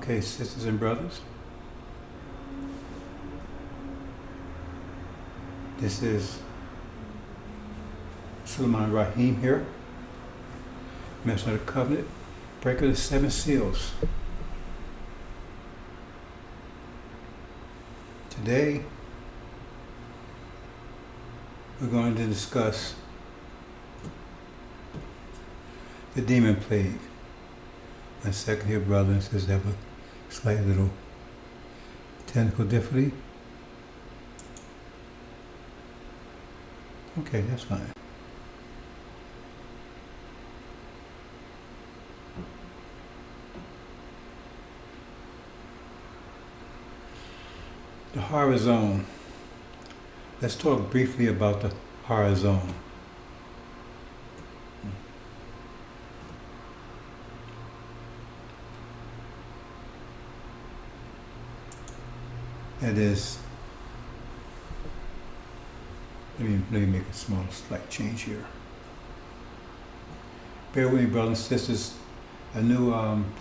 Okay, sisters and brothers, this is Sulaiman Rahim here, Master of the Covenant, breaker of the 7 seals. Today, we're going to discuss the demon plague. My second here brother says they have a slight little technical difficulty. Okay, that's fine. The horror zone. Let's talk briefly about the horror zone. That is, let me make a small slight change here. Bear with me, brothers and sisters. A new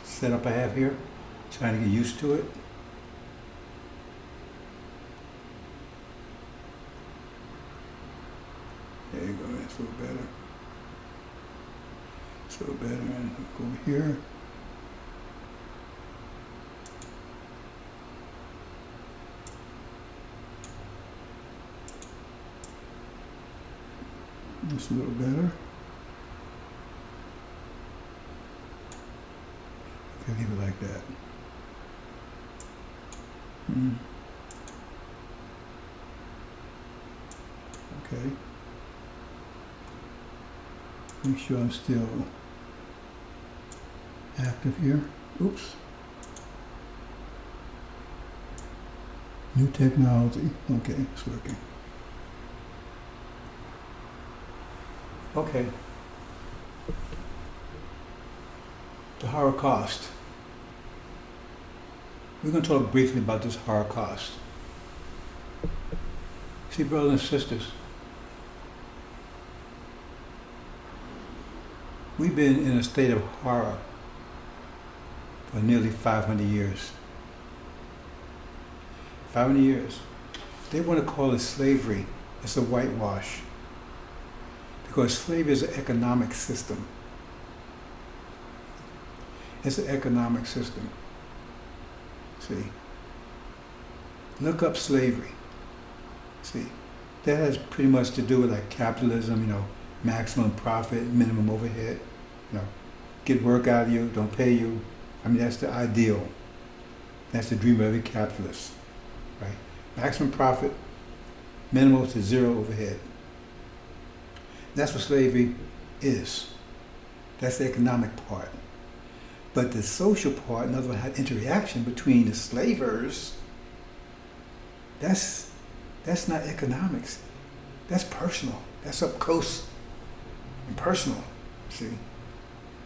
setup I have here. Trying to get used to it. There you go. That's a little better. It's a little better. And go over here. That's a little better. Okay, leave it like that. Okay. Make sure I'm still active here. Oops. New technology. Okay, it's working. Okay. The Holocaust. We're going to talk briefly about this Holocaust. See, brothers and sisters, we've been in a state of horror for nearly 500 years. 500 years. They want to call it slavery. It's a whitewash. Because slavery is an economic system. It's an economic system. See? Look up slavery. See? That has pretty much to do with like capitalism, maximum profit, minimum overhead, get work out of you, don't pay you. I mean, that's the ideal. That's the dream of every capitalist, right? Maximum profit, minimal to zero overhead. That's what slavery is. That's the economic part. But the social part, in other words, interaction between the slavers, that's not economics. That's personal. That's up close and personal. See?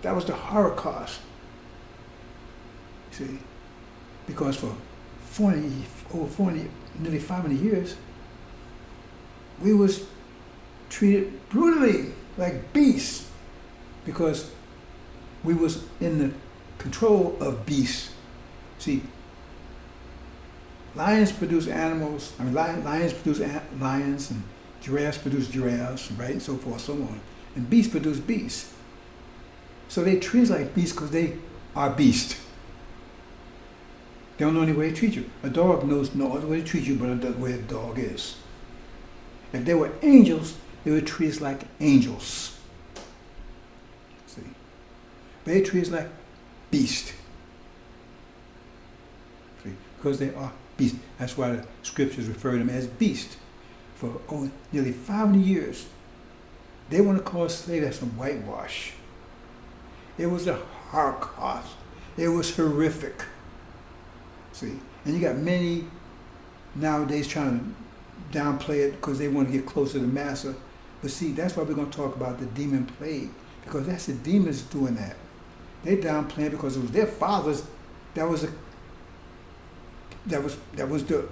That was the Holocaust. See? Because for over 40, nearly 500 years, we was treated brutally like beasts because we was in the control of beasts. See, lions produce animals, lions produce lions, and giraffes produce giraffes, right, and so forth, so on. And beasts produce beasts. So they treat us like beasts because they are beasts. They don't know any way to treat you. A dog knows no other way to treat you but the way a dog is. If they were angels, they would treat us like angels. See? They treat us like beasts. See? Because they are beasts. That's why the scriptures refer to them as beasts. For nearly 500 years, they want to call slavery as some whitewash. It was a Holocaust. It was horrific. See? And you got many nowadays trying to downplay it because they want to get closer to Massa. But see, that's why we're going to talk about the demon plague, because that's the demons doing that. They downplay it because it was their fathers that was the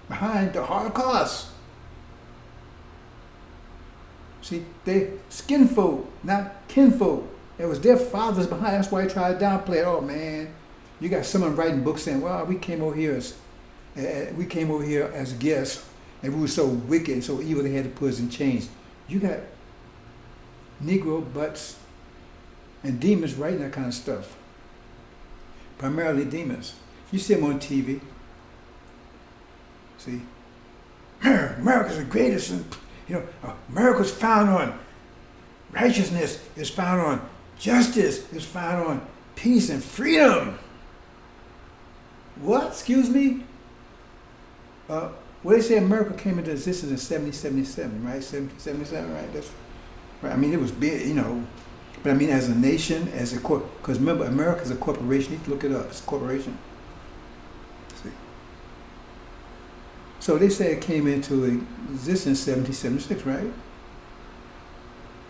behind the Holocaust. See, they skinfolk, not kinfolk. It was their fathers behind. That's why they tried to downplay it. Oh man, you got someone writing books saying, "Well, we came over here as guests, and we were so wicked and so evil they had to put us in chains." You got Negro butts and demons writing that kind of stuff. Primarily demons. You see them on TV. See, America's the greatest, and America's found on righteousness, is found on justice, is found on peace and freedom. What? Excuse me? Well, they say America came into existence in 1777, right? 1777, right? That's right. I mean, it was big, but I mean, as a nation, as a because remember, America's a corporation. You need to look it up. It's a corporation. See? So they say it came into existence in 1776, right?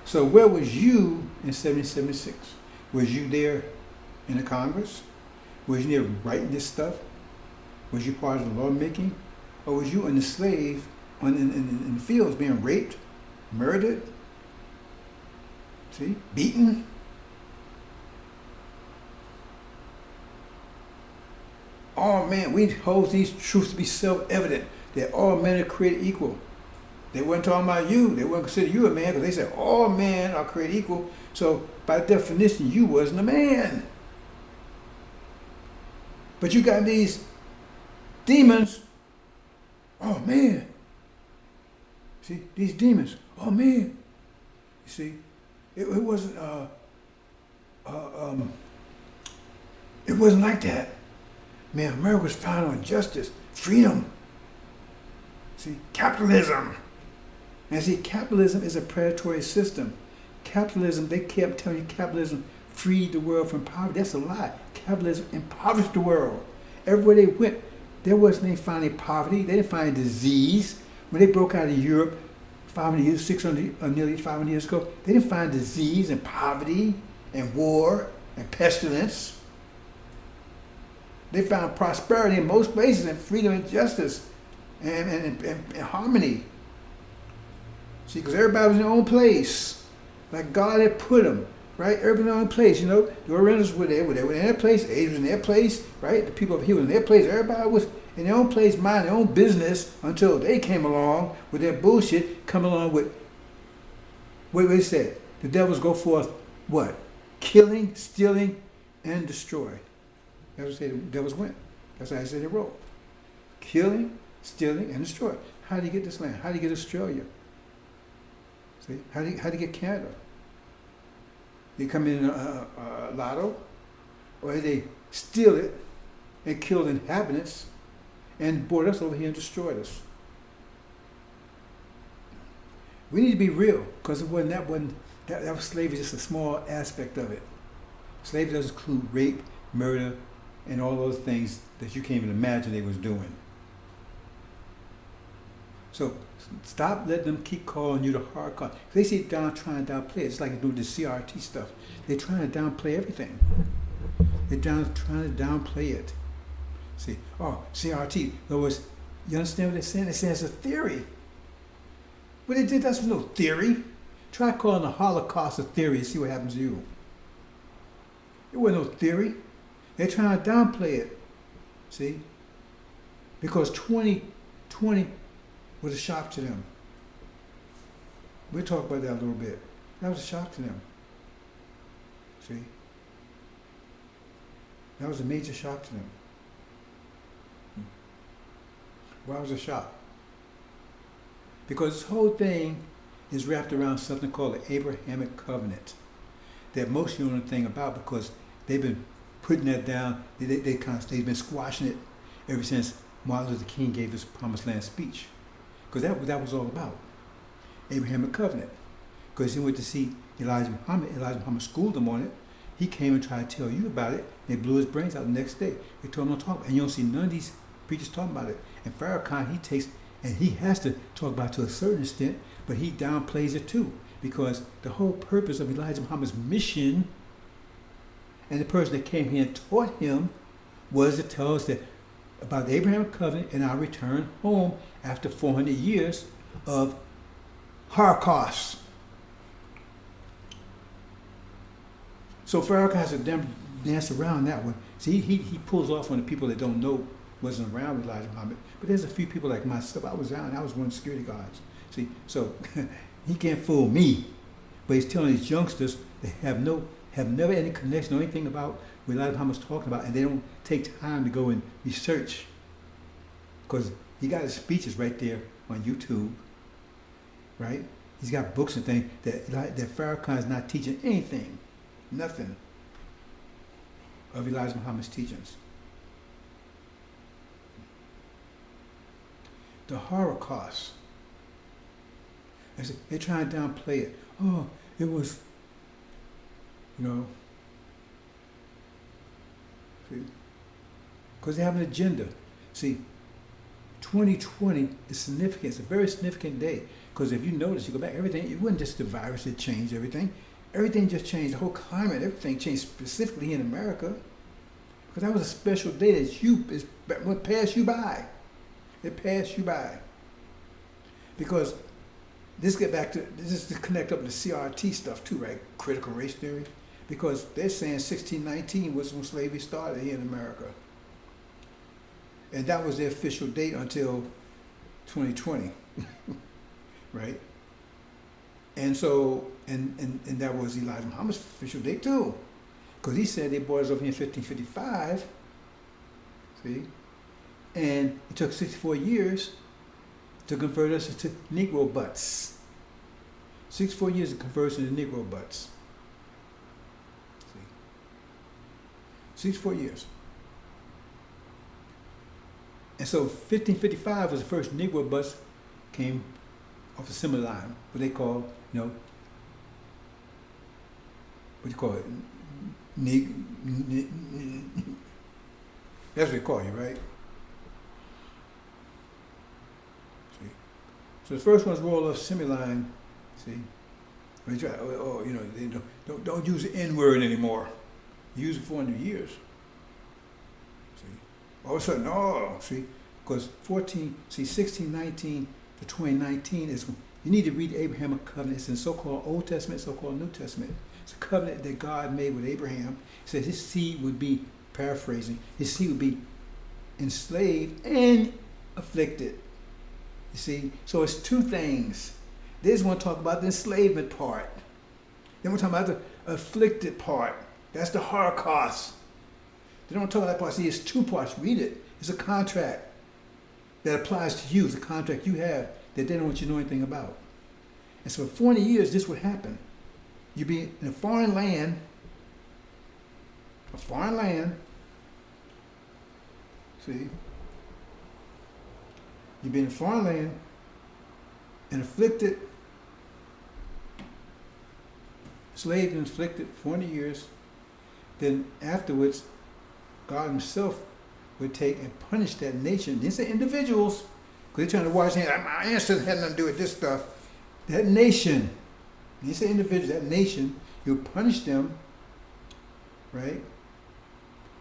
So where was you in 1776? Was you there in the Congress? Was you there writing this stuff? Was you part of the lawmaking? Or was you in the slave in the fields being raped, murdered, see, beaten? Oh man, we hold these truths to be self-evident, that all men are created equal. They weren't talking about you. They weren't consider you a man, because they said all men are created equal. So by definition, you wasn't a man. But you got these demons. Oh man. See, these demons. Oh man. You see, it wasn't it wasn't like that. Man, America was founded on justice, freedom. See, capitalism. And see, capitalism is a predatory system. Capitalism, they kept telling you capitalism freed the world from poverty. That's a lie. Capitalism impoverished the world. Everywhere they went, there wasn't any finding poverty. They didn't find disease. When they broke out of Europe 500 years, 600, nearly 500 years ago, they didn't find disease and poverty and war and pestilence. They found prosperity in most places and freedom and justice and harmony. See, because everybody was in their own place, like God had put them, right? Everybody in their own place, The Orientals were there, they were in their place, Asians were in their place, right? The people of here were in their place. Everybody was in their own place, minding their own business until they came along with their bullshit, coming along with, what they said? The devils go forth, what? Killing, stealing, and destroy. That's what they, the devils went. That's how I said they roll. Killing, stealing, and destroy. How do you get this land? How do you get Australia? See? How do you get Canada? They come in a lotto, or they steal it and kill the inhabitants and brought us over here and destroyed us. We need to be real, because that was slavery, just a small aspect of it. Slavery does include rape, murder, and all those things that you can't even imagine they was doing. So stop letting them keep calling you the hard card. They see trying to downplay it. It's like they do the CRT stuff. They're trying to downplay everything. They're trying to downplay it. See, oh, CRT. In other words, you understand what they're saying? They're saying it's a theory. What they did, that's no theory. Try calling the Holocaust a theory and see what happens to you. It wasn't no theory. They're trying to downplay it. See? Because 2020 was a shock to them. We'll talk about that a little bit. That was a shock to them. See? That was a major shock to them. Why was it a shock? Because this whole thing is wrapped around something called the Abrahamic Covenant that most you don't know anything about, because they've been putting that down. They've been squashing it ever since Martin Luther King gave his Promised Land speech. Because that was all about. Abrahamic Covenant. Because he went to see Elijah Muhammad. Elijah Muhammad schooled him on it. He came and tried to tell you about it. They blew his brains out the next day. They told him not to talk about it. And you don't see none of these preachers talking about it. And Farrakhan, he takes, and he has to talk about it to a certain extent, but he downplays it too. Because the whole purpose of Elijah Muhammad's mission, and the person that came here and taught him, was to tell us that about the Abrahamic Covenant and our return home after 400 years of Holocaust. So Farrakhan has to dance around that one. See, he pulls off on the people that don't know, wasn't around with Elijah Muhammad. But there's a few people like myself. I was around. I was one of the security guards. See, so he can't fool me. But he's telling these youngsters they have never any connection or anything about what Elijah Muhammad's talking about, and they don't take time to go and research. Because he got his speeches right there on YouTube, right? He's got books and things that Farrakhan is not teaching anything, nothing of Elijah Muhammad's teachings. The Holocaust. They're trying to downplay it. Oh, it was, because they have an agenda. See, 2020 is significant. It's a very significant day. Because if you notice, you go back, everything, it wasn't just the virus that changed everything. Everything just changed. The whole climate, everything changed specifically in America. Because that was a special day that passed you by. It passed you by. Because this is to connect up to CRT stuff too, right? Critical race theory. Because they're saying 1619 was when slavery started here in America. And that was the official date until 2020, right? And so, and that was Elijah Muhammad's official date too. Because he said they brought us over here in 1555, see? And it took 64 years to convert us into Negro butts. 64 years to convert us into Negro butts. See? 64 years. And so 1555 was the first Negro bus came off a similar line, what they call, what do you call it? That's what they call you, right? See? So the first ones roll off similar line, see? They try, they don't use the N-word anymore. Use it for 400 years. All of a sudden, because 1619 to 2019 is, you need to read the Abrahamic covenant. It's in so-called Old Testament, so-called New Testament. It's a covenant that God made with Abraham. He said his seed would be, paraphrasing, his seed would be enslaved and afflicted. You see? So it's two things. They just want to talk about the enslavement part. Then we're talking about the afflicted part. That's the Holocaust. They don't talk about that part. See, it's two parts. Read it. It's a contract that applies to you. It's a contract you have that they don't want you to know anything about. And so for 40 years, this would happen. You'd be in a foreign land, see? You'd be in a foreign land and afflicted, enslaved and afflicted for 40 years. Then afterwards, God himself would take and punish that nation. These are individuals, because they're trying to wash their hands. My ancestors had nothing to do with this stuff. That nation, these are individuals, that nation, he would punish them, right?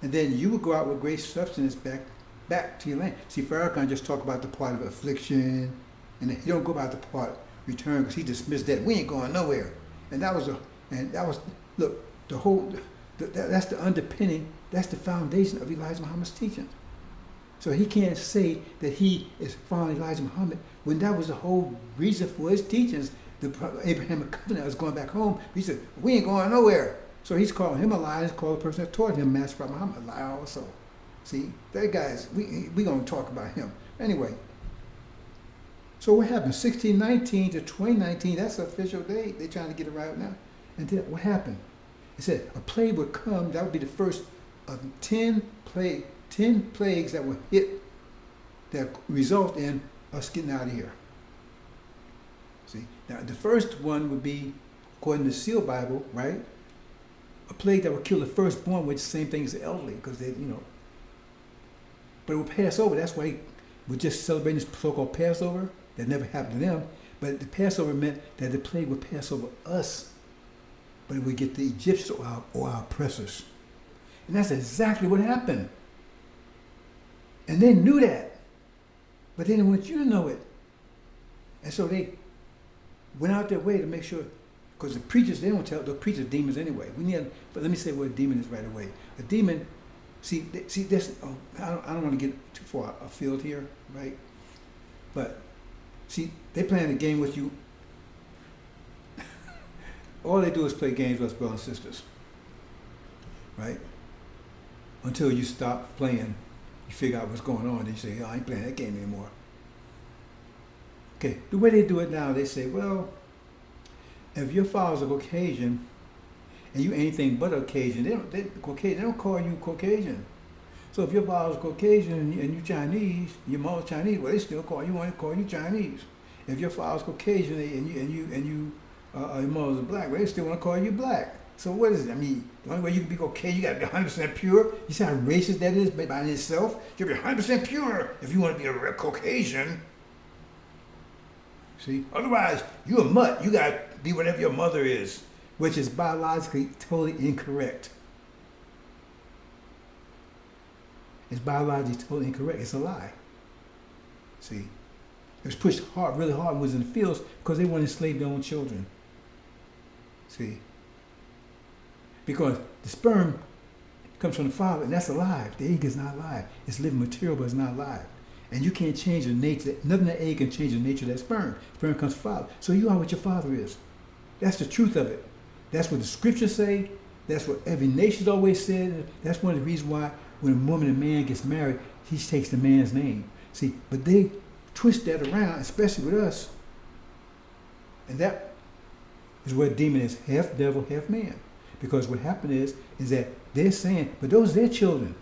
And then you would go out with great substance back to your land. See, Farrakhan just talked about the part of affliction, and he don't go about the part return, because he dismissed that. We ain't going nowhere. And that was that's the underpinning, that's the foundation of Elijah Muhammad's teaching. So he can't say that he is following Elijah Muhammad when that was the whole reason for his teachings. The Abrahamic covenant was going back home. He said, we ain't going nowhere. So he's calling him a liar. He's calling the person that taught him, Master Prophet Muhammad, a liar also. See, that guy's, we going to talk about him. Anyway, so what happened? 1619 to 2019, that's the official date. They're trying to get it right now. And then what happened? It said a plague would come. That would be the first of 10 plagues that would hit, that result in us getting out of here. See, now the first one would be, according to the Seal Bible, right? A plague that would kill the firstborn, which is the same thing as the elderly, because they, but it would pass over. That's why we're just celebrating this so-called Passover. That never happened to them. But the Passover meant that the plague would pass over us, but it would get the Egyptians or our oppressors. And that's exactly what happened. And they knew that, but they didn't want you to know it. And so they went out their way to make sure, Because the preachers, they don't tell, the preachers demons anyway. We need, but let me say what a demon is right away. A demon, see this, I don't want to get too far afield here, right? But see, they playing a game with you. All they do is play games with us brothers and sisters, right? Until you stop playing, you figure out what's going on, and you say, oh, I ain't playing that game anymore. Okay, the way they do it now, they say, well, if your father's a Caucasian and you anything but a Caucasian, they don't call you Caucasian. So if your father's Caucasian and you Chinese, your mother's Chinese, well, they still call you Chinese. If your father's Caucasian and your mother's black, well, they still want to call you black. So what is it? I mean, the only way you can be Caucasian, you got to be 100% pure. You see how racist that is by itself? You'll be 100% pure if you want to be a Caucasian. See? Otherwise, you're a mutt. You got to be whatever your mother is, which is biologically totally incorrect. It's biologically totally incorrect. It's a lie. See? It was pushed hard, really hard, was in the fields because they wanted to enslave their own children. See? Because the sperm comes from the father, and that's alive. The egg is not alive. It's living material, but it's not alive. And you can't change the nature. Nothing that egg can change the nature of that sperm. Sperm comes from father. So you are what your father is. That's the truth of it. That's what the scriptures say. That's what every nation's always said. That's one of the reasons why when a woman and man gets married, he takes the man's name. See, but they twist that around, especially with us. And that is where a demon is half devil, half man. Because what happened is that they're saying, but those are their children.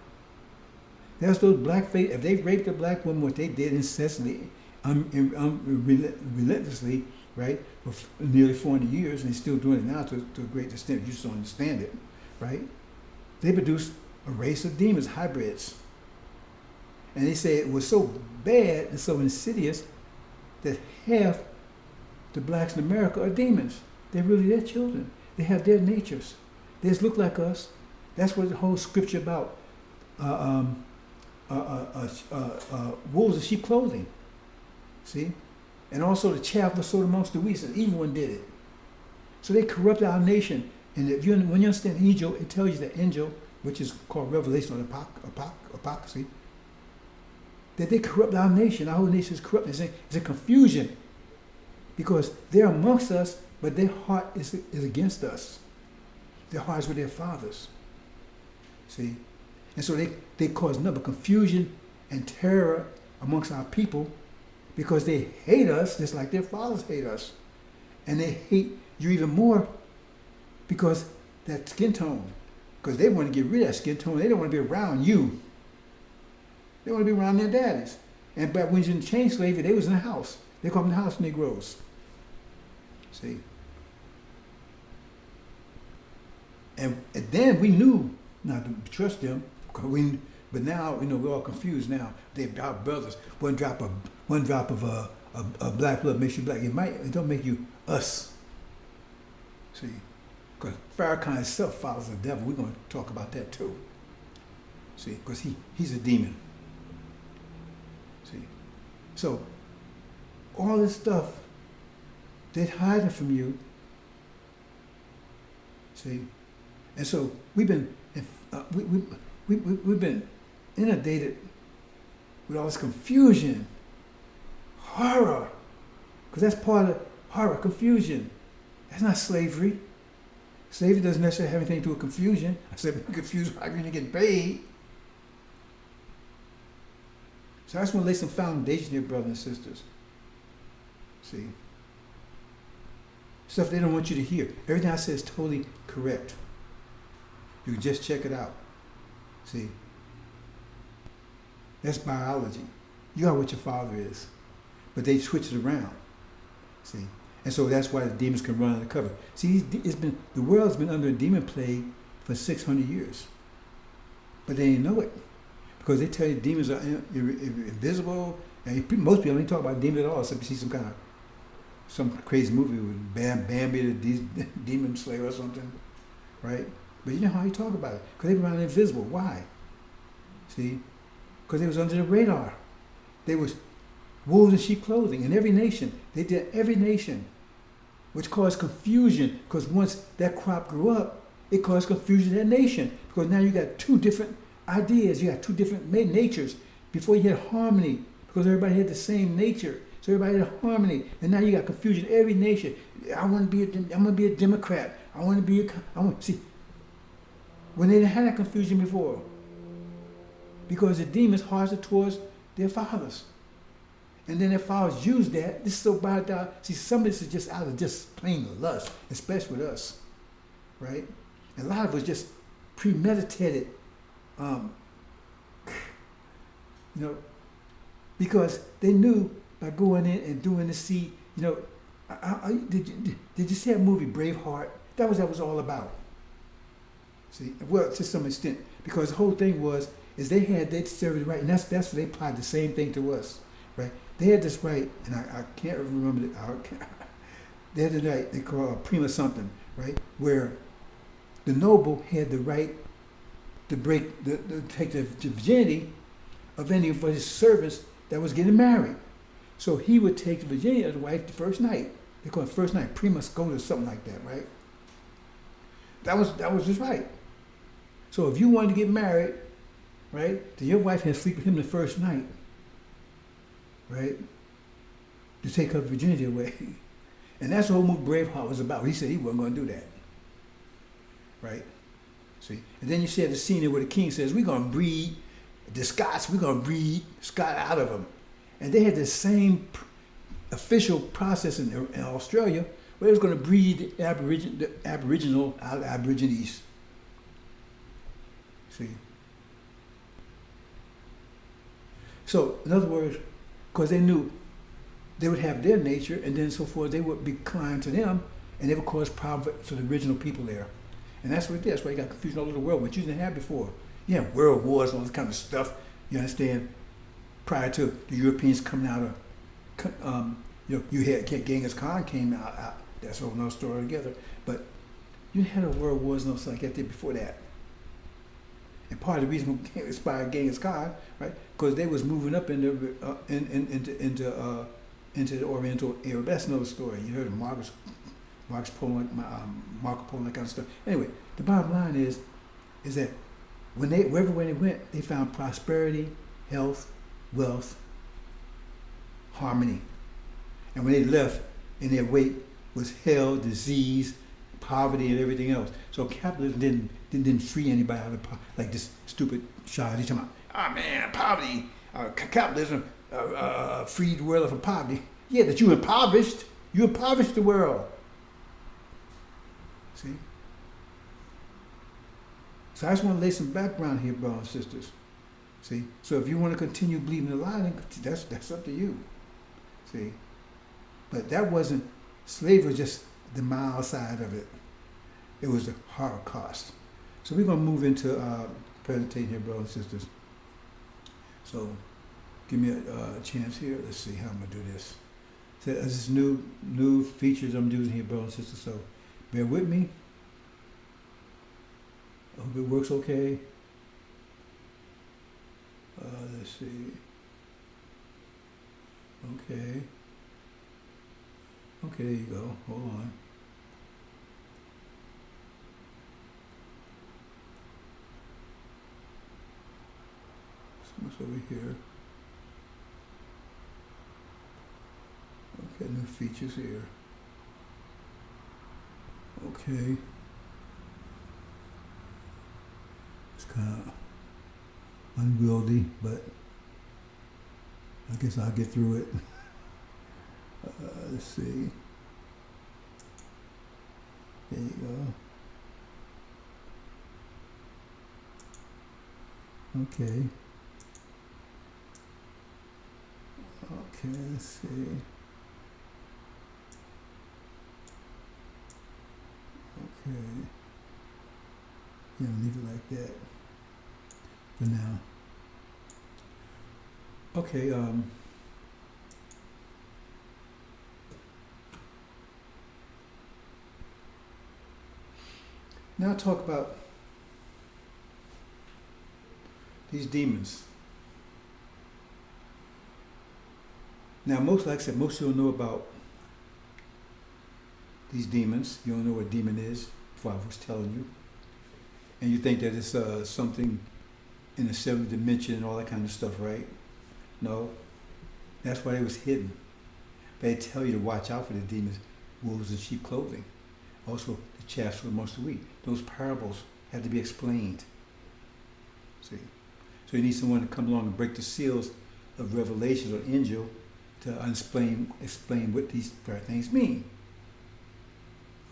There's those black face. If they raped a black woman, what they did incessantly, relentlessly, right, for nearly 400 years, and they're still doing it now to a great extent. You just don't understand it, right? They produced a race of demons, hybrids. And they say it was so bad and so insidious that half the blacks in America are demons. They're really their children. They have their natures. They just look like us. That's what the whole scripture about. Wolves in sheep clothing. See? And also the chaff was sowed amongst the wheat. So evil one did it. So they corrupted our nation. And if you, when you understand angel, it tells you that angel, which is called revelation or apostasy, that they corrupt our nation. Our whole nation is corrupt. It's a confusion. Because they're amongst us, but their heart is against us. Their hearts were their fathers. See? And so they cause nothing but confusion and terror amongst our people because they hate us just like their fathers hate us. And they hate you even more because that skin tone. Because they want to get rid of that skin tone. They don't want to be around you. They want to be around their daddies. And back when you was in chain slavery, they was in the house. They call them the house Negroes. See? And then we knew not to trust them. But now, we're all confused now. They're our brothers. One drop of a black blood makes you black. It don't make you us. See? Because Farrakhan himself follows the devil. We're going to talk about that too. See? Because he's a demon. See? So, all this stuff, they're hiding from you. See? And so, we've been inundated with all this confusion, horror, because that's part of horror, confusion. That's not slavery. Slavery doesn't necessarily have anything to do with confusion. I said, we're confused how you're going to get paid. So I just want to lay some foundation here, brothers and sisters. See? Stuff they don't want you to hear. Everything I say is totally correct. You can just check it out. See? That's biology. You are what your father is. But they switch it around. See? And so that's why the demons can run undercover. See, the world's been under a demon plague for 600 years. But they didn't know it. Because they tell you demons are invisible. And most people don't talk about demons at all, except you see some crazy movie with Bambi, the demon slayer or something. Right? But you know how you talk about it. Because they were around invisible. Why? See? Because they was under the radar. They was wolves in sheep clothing in every nation. They did every nation. which caused confusion, because once that crop grew up, it caused confusion in that nation, because now you got two different ideas, you got two different natures. Before you had harmony, because everybody had the same nature, so everybody had harmony, and now you got confusion in every nation. I want to be a Democrat. See, when they didn't have that confusion before, because the demons hardened towards their fathers. And then their fathers used that. This is so bad. See, some of this is just out of just plain lust, especially with us, right? And a lot of it was just premeditated, because they knew by going in and doing the seed, did you see that movie Braveheart? That was all about. See, well, to some extent, because the whole thing is they served it right, and that's what they applied the same thing to us, right? They had this right, and I can't remember they had the right, they call it prima something, right? Where the noble had the right to take the virginity of any of his servants that was getting married. So he would take the virginity of the wife the first night. They call it first night, prima scota, something like that, right? That was his right. So if you wanted to get married, right, then your wife had to sleep with him the first night, right, to take her virginity away. And that's the whole movie Braveheart was about. He said he wasn't going to do that, right? See, and then you see the scene where the king says, we're going to breed Scott out of them. And they had the same official process in Australia where they was going to breed the Aboriginal out of Aborigines. See? So, in other words, because they knew they would have their nature and then so forth, they would be kind to them and they would cause problems for the original people there. And that's what it is. That's why you got confusion all over the world, which you didn't have before. You had world wars and all this kind of stuff, you understand, prior to the Europeans coming out of, you had Genghis Khan came out, that's a whole nother story together. But you had a world wars and stuff like that before that. And part of the reason we inspired Genghis Khan, right, because they was moving up into the Oriental era. That's another story. You heard of Marco Polo, that kind of stuff. Anyway, the bottom line is that wherever they went, they found prosperity, health, wealth, harmony. And when they left, in their wake was hell, disease, poverty, and everything else. So capitalism didn't free anybody out of like this stupid shot. He's talking about, poverty, capitalism freed the world from poverty. Yeah, that you impoverished the world. See? So I just want to lay some background here, brothers and sisters. See? So if you want to continue believing the lie, then that's up to you. See? But that wasn't, slavery was just the mild side of it. It was the Holocaust. So we're going to move into presentation here, brothers and sisters. So give me a chance here. Let's see how I'm going to do this. So this is new features I'm using here, brothers and sisters. So bear with me. I hope it works okay. Let's see. Okay. Okay, there you go. Hold on. What's over here? Okay, new features here. Okay. It's kind of unwieldy, but I guess I'll get through it. Let's see. There you go. Okay. Okay, let's see. Okay. Yeah, leave it like that for now. Okay, now I'll talk about these demons. Now, like I said, most of you know about these demons. You don't know what a demon is, before I was telling you. And you think that it's something in the seventh dimension and all that kind of stuff, right? No. That's why it was hidden. They tell you to watch out for the demons, wolves in sheep clothing. Also, the chaff amongst the wheat. Those parables have to be explained. See? So you need someone to come along and break the seals of Revelations or Injil to explain what these things mean.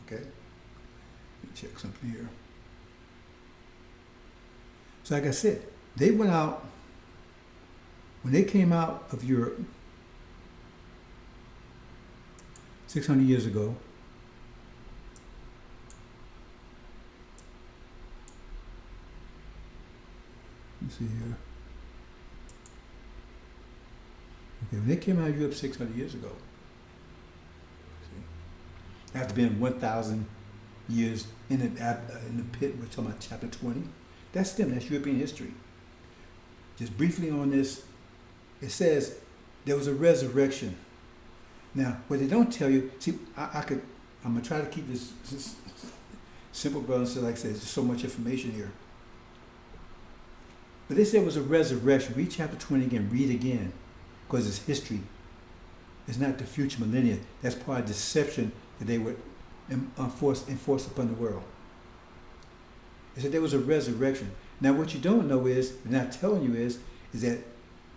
Okay? Let me check something here. So like I said, they went out, when they came out of Europe 600 years ago, let's see here. Okay, when they came out of Europe 600 years ago, see, after being 1,000 years in the pit, we're talking about chapter 20. That's them, that's European history. Just briefly on this, it says there was a resurrection. Now, what they don't tell you, see, I'm going to try to keep this simple, brother, so like I said, there's so much information here. But they said it was a resurrection. Read chapter 20 again, read again, because it's history. It's not the future millennia. That's part of deception that they would enforce upon the world. They said there was a resurrection. Now, what you don't know is, they're not telling you is that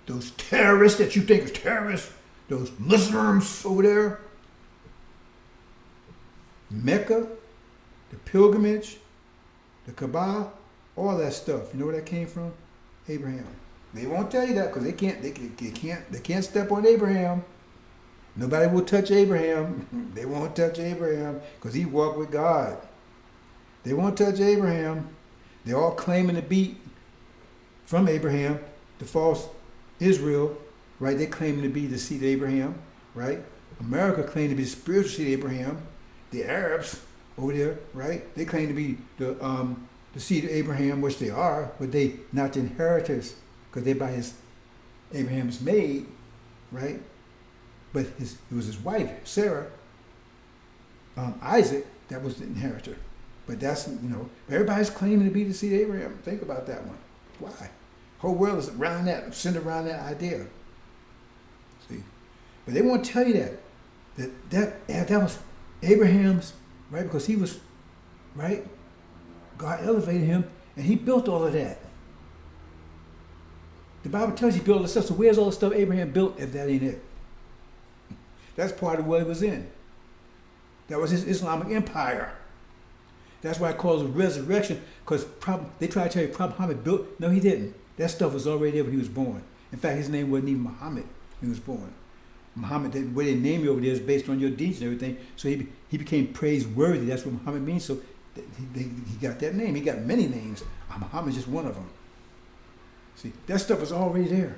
those terrorists that you think is terrorists, those Muslims over there, Mecca, the pilgrimage, the Kaaba, all that stuff. You know where that came from? Abraham. They won't tell you that because they can't step on Abraham. Nobody will touch Abraham. They won't touch Abraham because he walked with God. They won't touch Abraham. They're all claiming to be from Abraham, the false Israel, right? They claim to be the seed of Abraham, right? America claimed to be the spiritual seed of Abraham. The Arabs over there, right? They claim to be the seed of Abraham, which they are, but they not the inheritors, because they by Abraham's maid, right? But it was his wife, Sarah, Isaac, that was the inheritor. But that's, everybody's claiming to be the seed of Abraham. Think about that one. Why? Whole world is around that, centered around that idea. See? But they won't tell you that was Abraham's, right? Because he was, right? God elevated him and he built all of that. The Bible tells you he built all this stuff. So where's all the stuff Abraham built if that ain't it? That's part of what he was in. That was his Islamic empire. That's why it calls it resurrection, because they try to tell you Muhammad built. No, he didn't. That stuff was already there when he was born. In fact, his name wasn't even Muhammad when he was born. Muhammad, the way they name you over there is based on your deeds and everything. So he became praiseworthy. That's what Muhammad means. So he got that name. He got many names. Muhammad's just one of them. See, that stuff was already there.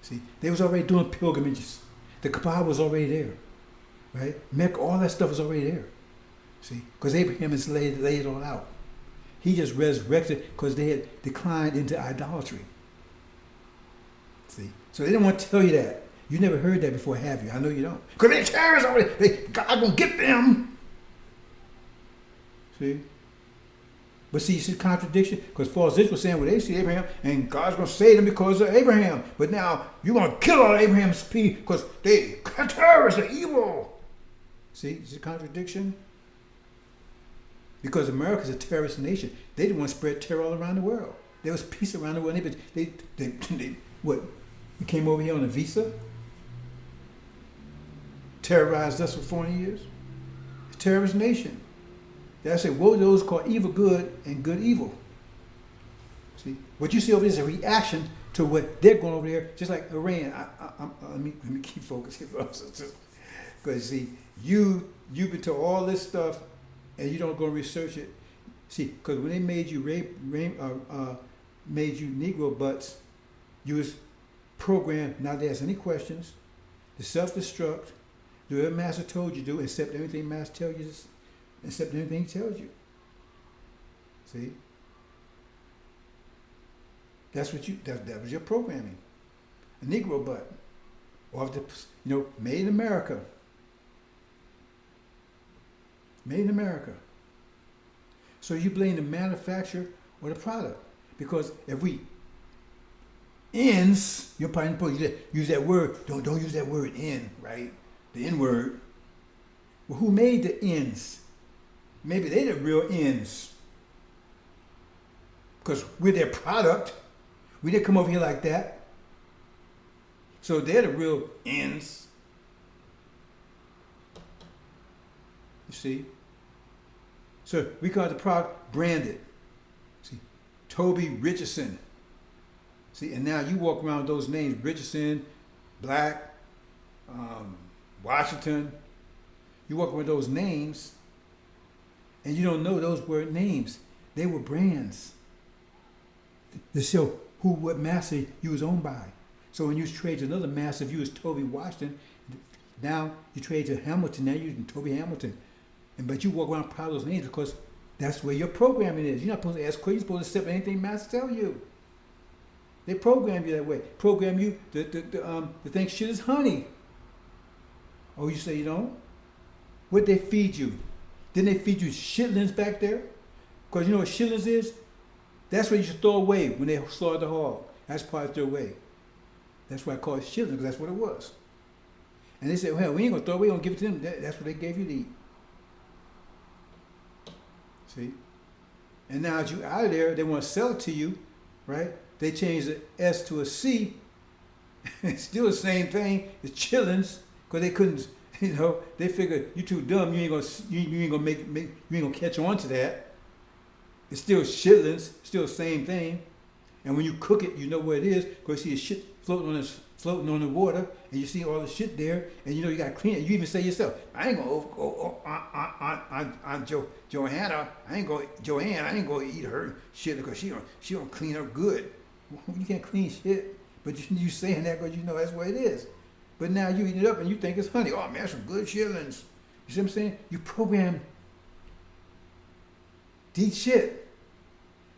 See, they was already doing pilgrimages. The Kaaba was already there, right? Mecca, all that stuff was already there. See, because Abraham has laid it all out. He just resurrected because they had declined into idolatry. See, so they didn't want to tell you that. You never heard that before, have you? I know you don't. Because they're terrorists already. God gonna get them. See? But see, you see the contradiction? Because false Israel was saying, well, they see Abraham, and God's going to save them because of Abraham. But now, you're going to kill all Abraham's people because they're terrorists, they're evil. See the contradiction? Because America's a terrorist nation. They didn't want to spread terror all around the world. There was peace around the world. They what? We came over here on a visa? Terrorized us for 40 years? It's a terrorist nation. That's it. Woe to those called evil good and good evil. See, what you see over there is a reaction to what they're going over there, just like Iran. Let me keep focused here, because see, you've been to all this stuff, and you don't go research it. See, because when they made you made you Negro butts, you was programmed not to ask any questions, to self-destruct, do whatever Master told you to do, accept everything Master tells you. Except anything he tells you. See? That's what that was your programming. A Negro butt. Or made in America. Made in America. So you blame the manufacturer or the product. Because if we ends, you're probably use that word. Don't use that word in, right? The N word. Well, who made the ends? Maybe they the real ends. Because we're their product. We didn't come over here like that. So they're the real ends. You see? So we call the product branded. See? Toby Richardson. See, and now you walk around with those names, Richardson, Black, Washington. You walk with those names, and you don't know those were names. They were brands to show what master you was owned by. So when you trade to another master, if you was Toby Washington, now you trade to Hamilton, now you're using Toby Hamilton. But you walk around proud of those names because that's where your programming is. You're not supposed to ask questions, you're supposed to accept anything master tell you. They program you that way. Program you to think shit is honey. Oh, you say you don't? What they feed you? Didn't they feed you chitlins back there? Because you know what chitlins is? That's what you should throw away when they slaughter the hog. That's part of their way. That's why I call it chitlins, because that's what it was. And they said, well, we ain't going to throw it away, we're going to give it to them. That's what they gave you to eat. See? And now that you're out of there, they want to sell it to you, right? They changed the S to a C. It's still the same thing. It's chitlins, because they couldn't, you know, they figured you too dumb. You ain't gonna catch on to that. It's still chitlins, still the same thing. And when you cook it, you know what it is, because you see the shit floating on the water, and you see all the shit there, and you know you gotta clean it. You even say yourself, I ain't gonna go on Joanne. I ain't gonna eat her shit because she don't clean up good. You can't clean shit, but you saying that because you know that's what it is. But now you eat it up and you think it's honey. Oh man, that's some good chitlins. You see what I'm saying? You program these shit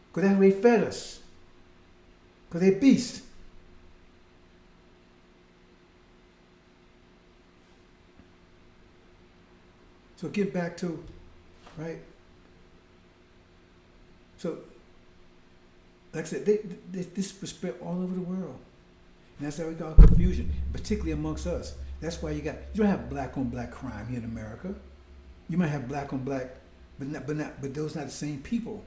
because that's what they fed us. Because they're beasts. So get back to, right? So, like I said, this was spread all over the world. And that's how we got confusion, particularly amongst us. That's why you don't have black on black crime here in America. You might have black on black, but those are not the same people.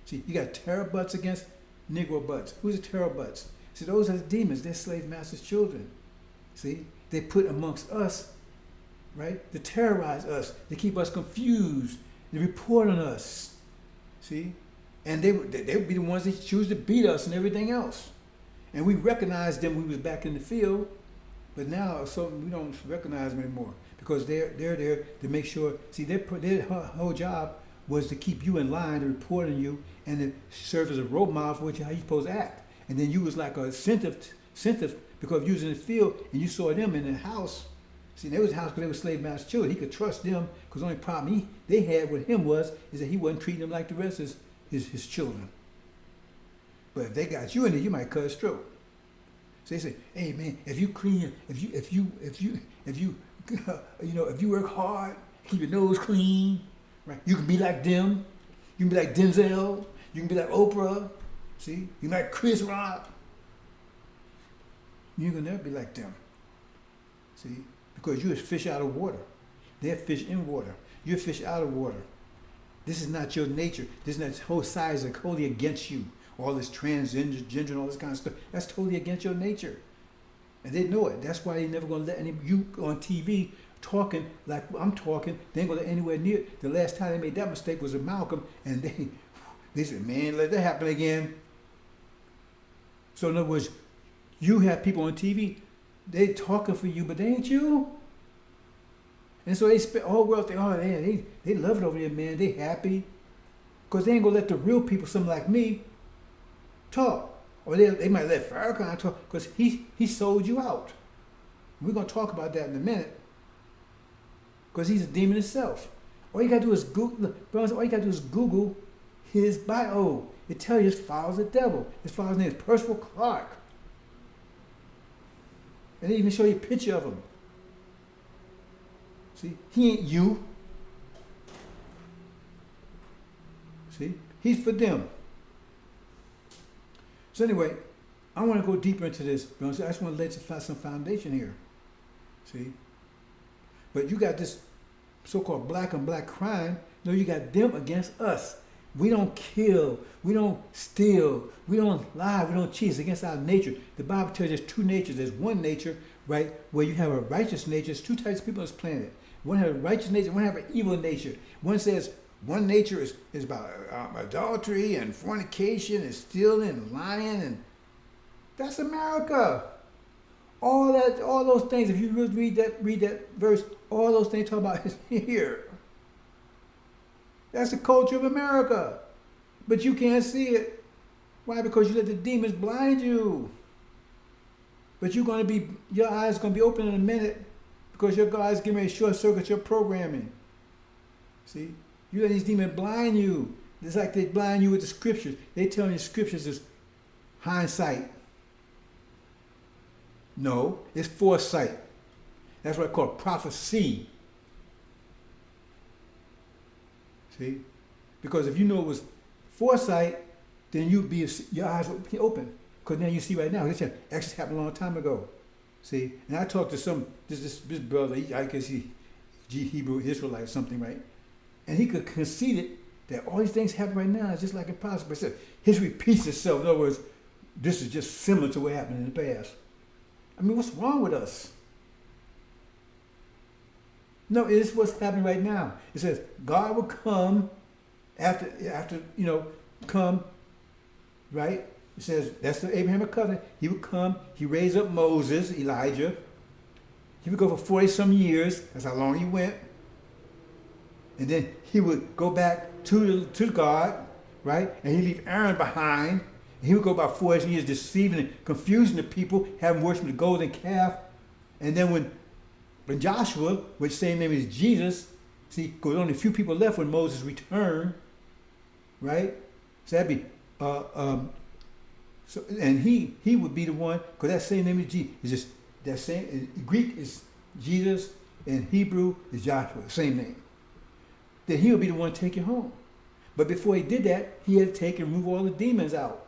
See, you got terror butts against Negro butts. Who's the terror butts? See, those are the demons. They're slave masters' children. See, they put amongst us, right, to terrorize us, to keep us confused, to report on us. See, and they would be the ones that choose to beat us and everything else. And we recognized them when we was back in the field, but now we don't recognize them anymore because they're there to make sure. See, their whole job was to keep you in line, to report on you, and to serve as a role model for how you're supposed to act. And then you was like a incentive because you was in the field and you saw them in the house. See, they was in the house because they were slave master children. He could trust them because the only problem they had with him is that he wasn't treating them like the rest of his children. But if they got you in there, you might cut a throat. So they say, "Hey man, if you clean, if you work hard, keep your nose clean, right? You can be like them. You can be like Denzel. You can be like Oprah. See, you can be like Chris Rock. You can never be like them. See, because you're a fish out of water. They're fish in water. You're a fish out of water. This is not your nature. This is not whole size is totally against you. All this transgender and all this kind of stuff. That's totally against your nature. And they know it. That's why they never gonna let you on TV talking like I'm talking. They ain't gonna let anywhere near. The last time they made that mistake was with Malcolm, and they said, "Man, let that happen again." So in other words, you have people on TV, they talking for you, but they ain't you. And so they spent all world think, oh man, they love it over there, man. They happy. Because they ain't gonna let the real people, something like me, talk. Or they might let Farrakhan talk because he sold you out. We're gonna talk about that in a minute. Because he's a demon himself. All you gotta do is Google his bio. It tells you his father's the devil. His father's name is Percival Clark. And they even show you a picture of him. See, he ain't you. See? He's for them. So anyway, I want to go deeper into this. I just want to lay some foundation here. See? But you got this so-called black on black crime. No, you got them against us. We don't kill. We don't steal. We don't lie. We don't cheat. It's against our nature. The Bible tells us there's two natures. There's one nature, right, where you have a righteous nature. There's two types of people on this planet. One has a righteous nature. One has an evil nature. One says one nature is about adultery and fornication and stealing and lying, and that's America. All those things. If you really read that verse, all those things talk about is here. That's the culture of America. But you can't see it. Why? Because you let the demons blind you. But your eyes are going to be open in a minute because your God's getting ready to short circuit your programming. See? You let these demons blind you. It's like they blind you with the scriptures. They tell you scriptures is hindsight. No, it's foresight. That's what I call prophecy. See? Because if you know it was foresight, then your eyes will be open. Because now you see right now, this actually happened a long time ago. See? And I talked to this brother, I guess he Hebrew Israelite or something, right? And he could concede it that all these things happen right now is just like impossible. But history repeats itself. In other words, this is just similar to what happened in the past. I mean, what's wrong with us? No, it's what's happening right now. It says God will come after come, right? It says that's the Abrahamic covenant. He would come. He raised up Moses, Elijah. He would go for 40 some years. That's how long he went. And then he would go back to God, right? And he'd leave Aaron behind. And he would go about 40 years deceiving and confusing the people, having worshipped the golden calf. And then when Joshua, which same name is Jesus, see, because only a few people left when Moses returned, right? So that'd be and he would be the one, because that same name is Jesus. It's just that same in Greek is Jesus, and Hebrew is Joshua, same name. Then he would be the one to take you home. But before he did that, he had to take and remove all the demons out.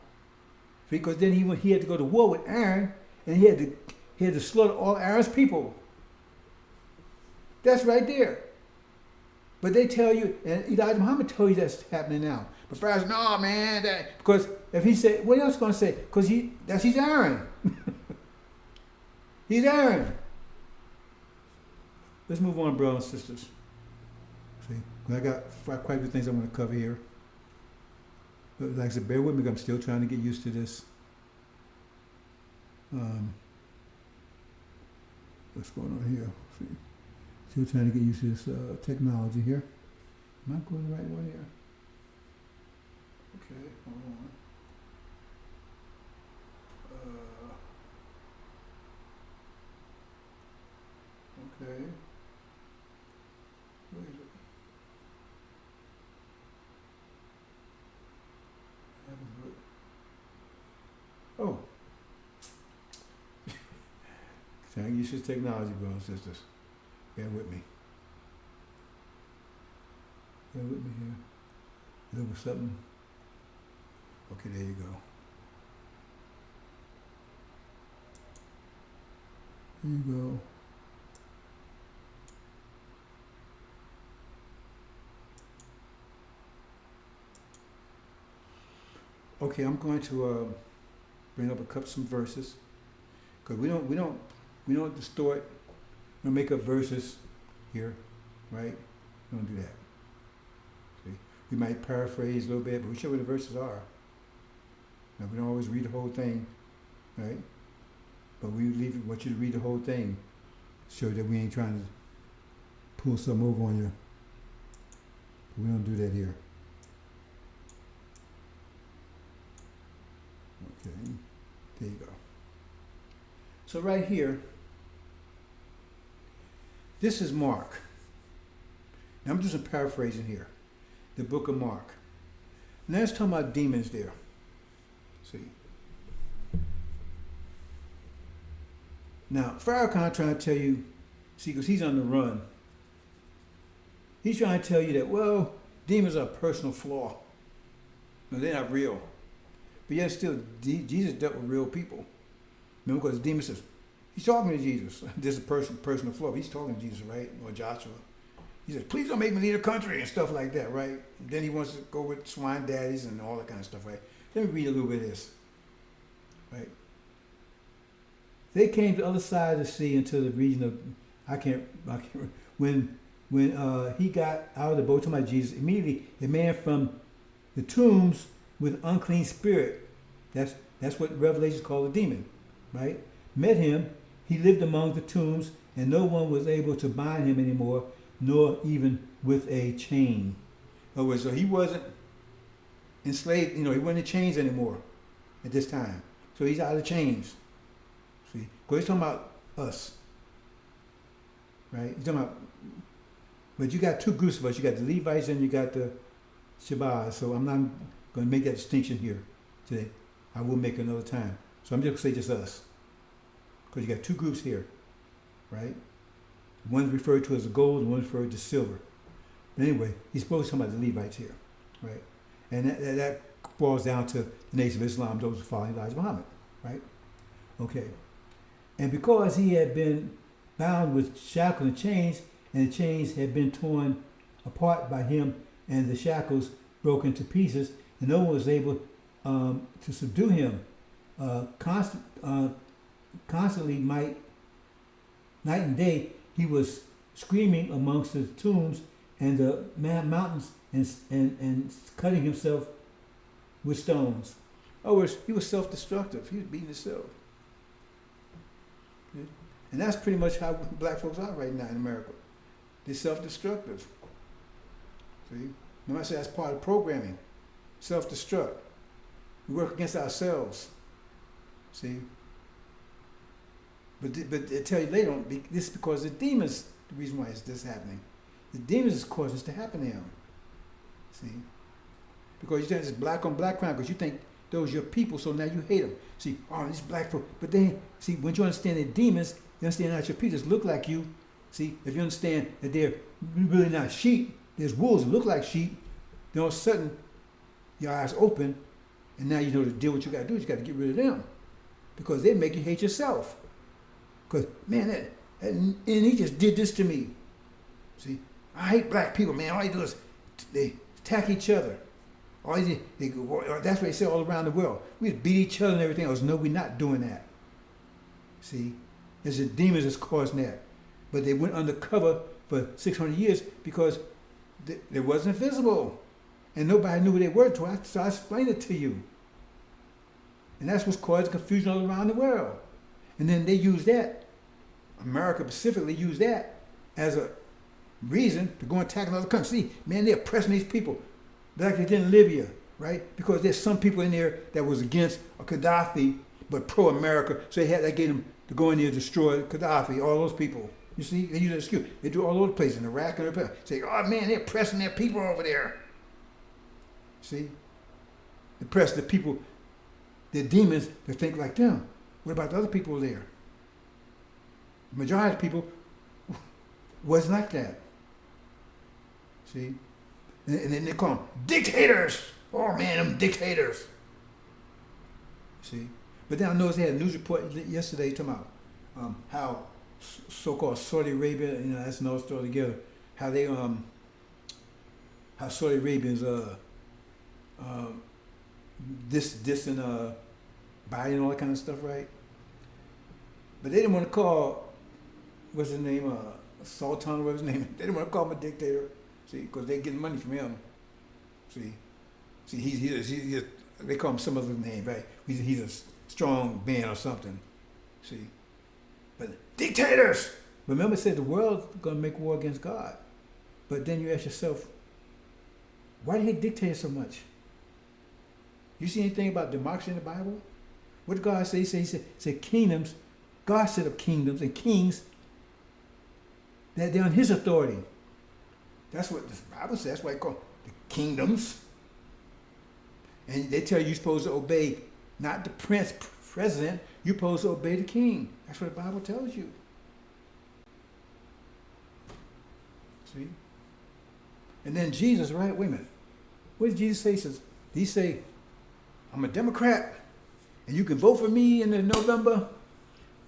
Because then he had to go to war with Aaron, and he had to slaughter all Aaron's people. That's right there. But they tell you, and Elijah Muhammad told you that's happening now. But Pharaoh, no, man, because if he said, what else going to say? Because he's Aaron. He's Aaron. Let's move on, brothers and sisters. See, I got quite a few things I want to cover here. But like I said, bear with me, I'm still trying to get used to this. What's going on here? See. Still trying to get used to this technology here. Am I going the right way here? Okay, hold on. Okay. Where is it? I haven't heard. Oh. Trying to get used to technology, brothers and sisters. Bear with me. Bear with me here. There was something. Okay, there you go. There you go. Okay, I'm going to bring up some verses, because we don't distort. We don't make up verses here, right? We don't do that. See, we might paraphrase a little bit, but we show what the verses are. Now, we don't always read the whole thing, right? But we want you to read the whole thing, show that we ain't trying to pull something over on you. We don't do that here. Okay, there you go. So right here, this is Mark. Now I'm just paraphrasing here. The book of Mark. Now it's talking about demons there. See. Now, FARRAKHAN trying to tell you, see, because he's on the run. He's trying to tell you that, well, demons are a personal flaw. No, they're not real. But yet still, Jesus dealt with real people. Remember, because the demon says, he's talking to Jesus. This is a person on the floor. He's talking to Jesus, right? Or Joshua. He says, please don't make me leave the country and stuff like that, right? And then he wants to go with swine daddies and all that kind of stuff, right? Let me read a little bit of this, right? They came to the other side of the sea into the region of, when he got out of the boat, talking about Jesus, immediately a man from the tombs with unclean spirit, that's what Revelation called a demon, right? Met him. He lived among the tombs, and no one was able to bind him anymore, nor even with a chain. In other words, so he wasn't enslaved, he wasn't in chains anymore at this time. So he's out of chains. See? Because he's talking about us. Right? He's talking about, but you got two groups of us. You got the Levites and you got the Shabbat. So I'm not going to make that distinction here today. I will make it another time. So I'm just going to say just us. Because you got two groups here. Right? One's referred to as the gold and one's referred to silver. But anyway, he's supposed to talk about the Levites here. Right? And that boils down to the Nation of Islam, those who follow Elijah Muhammad. Right? Okay. And because he had been bound with shackles and chains, and the chains had been torn apart by him, and the shackles broken to pieces, and no one was able to subdue him. Constantly, night and day, he was screaming amongst the tombs and the mountains, and cutting himself with stones. In other words, he was self-destructive. He was beating himself. And that's pretty much how black folks are right now in America. They're self-destructive. See? Remember I said that's part of programming. Self-destruct. We work against ourselves. See? But they tell you later on, this is because the demons, the reason why this is happening. The demons is causing this to happen to him. See? Because you think it's black on black crime, because you think those are your people, so now you hate them. See, these black folk. But then, see, when you understand they're demons, you understand that your people just look like you. See, if you understand that they're really not sheep, there's wolves that look like sheep, then all of a sudden, your eyes open, and now you know to deal with what you got to do. You got to get rid of them. Because they make you hate yourself. Because, man, and he just did this to me. See, I hate black people, man. All they do is they attack each other. That's what they say all around the world. We beat each other and everything else. No, we're not doing that. See, it's the demons that's causing that. But they went undercover for 600 years because they wasn't visible. And nobody knew who they were, so I explained it to you. And that's what's causing confusion all around the world. And then they use that, America specifically used that as a reason to go and attack another country. See, man, they're oppressing these people. Like they did in Libya, right? Because there's some people in there that was against Gaddafi, but pro-America, so they gave them to go in there and destroy Gaddafi, all those people. You see, they use that excuse. They do all over the place in Iraq and everywhere. Say, oh man, they're oppressing their people over there. See? They oppress the people, they're demons that think like them. What about the other people there? The majority of people wasn't like that. See? And then they call them dictators. Oh man, them dictators. See? But then I noticed they had a news report yesterday talking about how so-called Saudi Arabia, that's another story together, how they how Saudi Arabians dissing Biden and all that kind of stuff, right? But they didn't want to call, what's his name, Sultan, what's his name? They didn't want to call him a dictator. See, because they're getting money from him. See, he's they call him some other name, right? He's a strong man or something. See, but dictators. Remember, it said the world's going to make war against God. But then you ask yourself, why do you hate dictators so much? You see anything about democracy in the Bible? What did God say? He said kingdoms. God set up kingdoms and kings that they're on His authority. That's what the Bible says. That's why they call the kingdoms. And they tell you you're supposed to obey not the president, you're supposed to obey the king. That's what the Bible tells you. See? And then Jesus, right? Wait a minute. What did Jesus say? He says, He say, I'm a Democrat, and you can vote for me in November,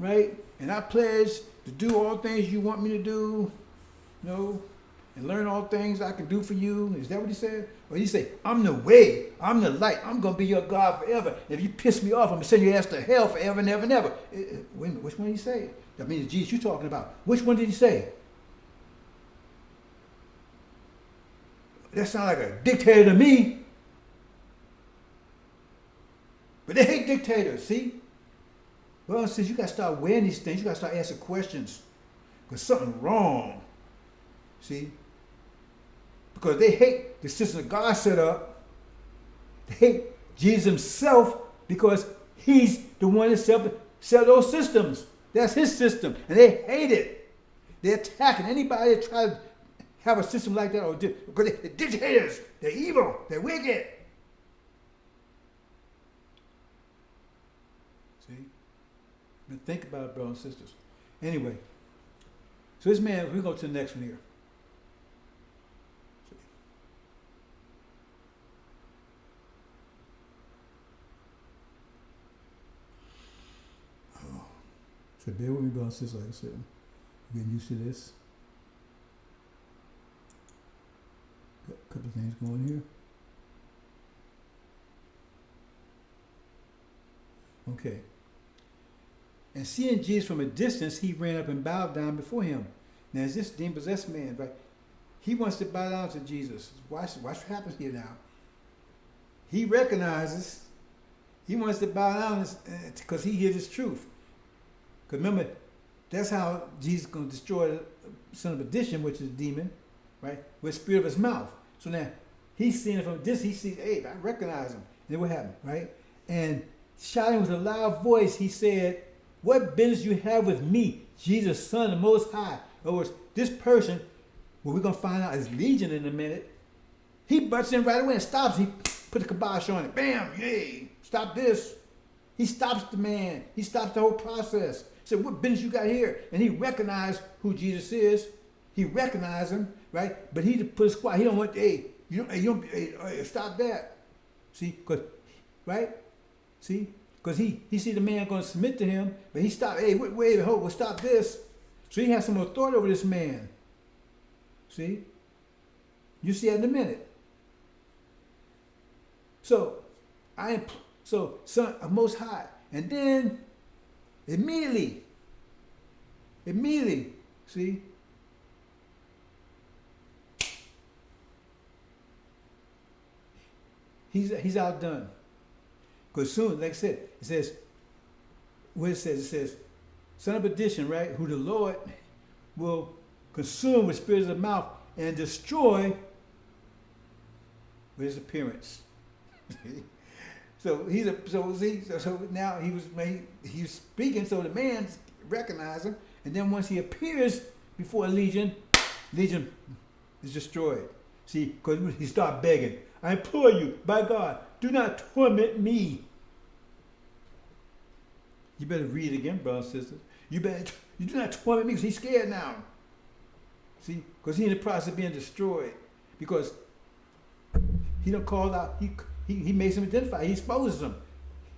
right? And I pledge to do all things you want me to do, and learn all things I can do for you. Is that what he said? Or he say, I'm the way, I'm the light, I'm going to be your God forever. If you piss me off, I'm going to send your ass to hell forever and ever and ever. Wait a minute, which one did he say? I mean, the Jesus you're talking about. Which one did he say? That sounds like a dictator to me. But they hate dictators, see? Well, since you got to start weighing these things, you got to start asking questions. Because something's wrong. See? Because they hate the system God set up. They hate Jesus himself because he's the one that set those systems. That's his system. And they hate it. They're attacking anybody that tries to have a system like that. Because they're dictators. They're evil. They're wicked. See? But think about it, brothers and sisters. Anyway. So this man, we go to the next one here. So bear with me, brothers and sisters, like I said. I'm getting used to this. Got a couple of things going here. Okay. And seeing Jesus from a distance, he ran up and bowed down before him. Now, is this demon-possessed man, right? He wants to bow down to Jesus. Watch what happens here now. He recognizes, he wants to bow down because he hears his truth. Because remember, that's how Jesus is going to destroy the son of perdition, which is a demon, right? With the spirit of his mouth. So now, he's seeing it from this. He sees, hey, I recognize him. And then what happened, right? And shouting with a loud voice, he said, what business you have with me, Jesus, Son of the Most High? In other words, this person, what we're going to find out is Legion in a minute. He butts in right away and stops. He put the kibosh on it. Bam, yay, stop this. He stops the man. He stops the whole process. He said, what business you got here? And he recognized who Jesus is. He recognized him, right? But he put a squat. He don't want, hey, stop that. See, because, right? See, because he see the man going to submit to him, but he stopped, hey, wait, hold, well, stop this. So he has some authority over this man. See? You see that in a minute. So, Son of Most High. And then, immediately, see? He's outdone. Because soon, like I said, it says, son of perdition, right? Who the Lord will consume with spirits of the mouth and destroy with his appearance. So now he's speaking, so the man recognizes him, and then once he appears before Legion is destroyed. See, because he started begging, I implore you, by God, do not torment me. You better read it again, brothers and sisters. You do not torment me because he's scared now. See, because he's in the process of being destroyed. Because he don't call out, he makes him identify, he exposes them.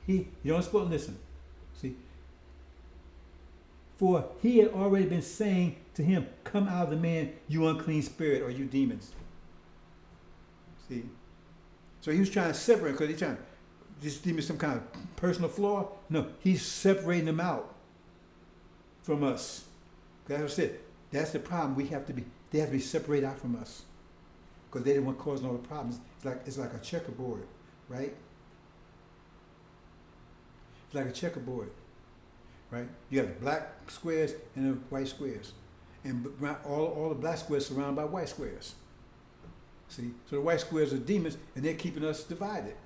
He don't expose, listen. See. For he had already been saying to him, come out of the man, you unclean spirit, or you demons. See. So he was trying to separate, because he's trying to just give me some kind of personal flaw. No, he's separating them out from us. That's what I said. That's the problem. They have to be separated out from us. Because they're the one causing all the problems. It's like a checkerboard, right? It's like a checkerboard, right? You have the black squares and the white squares. And all the black squares surrounded by white squares. See? So the white squares are demons, and they're keeping us divided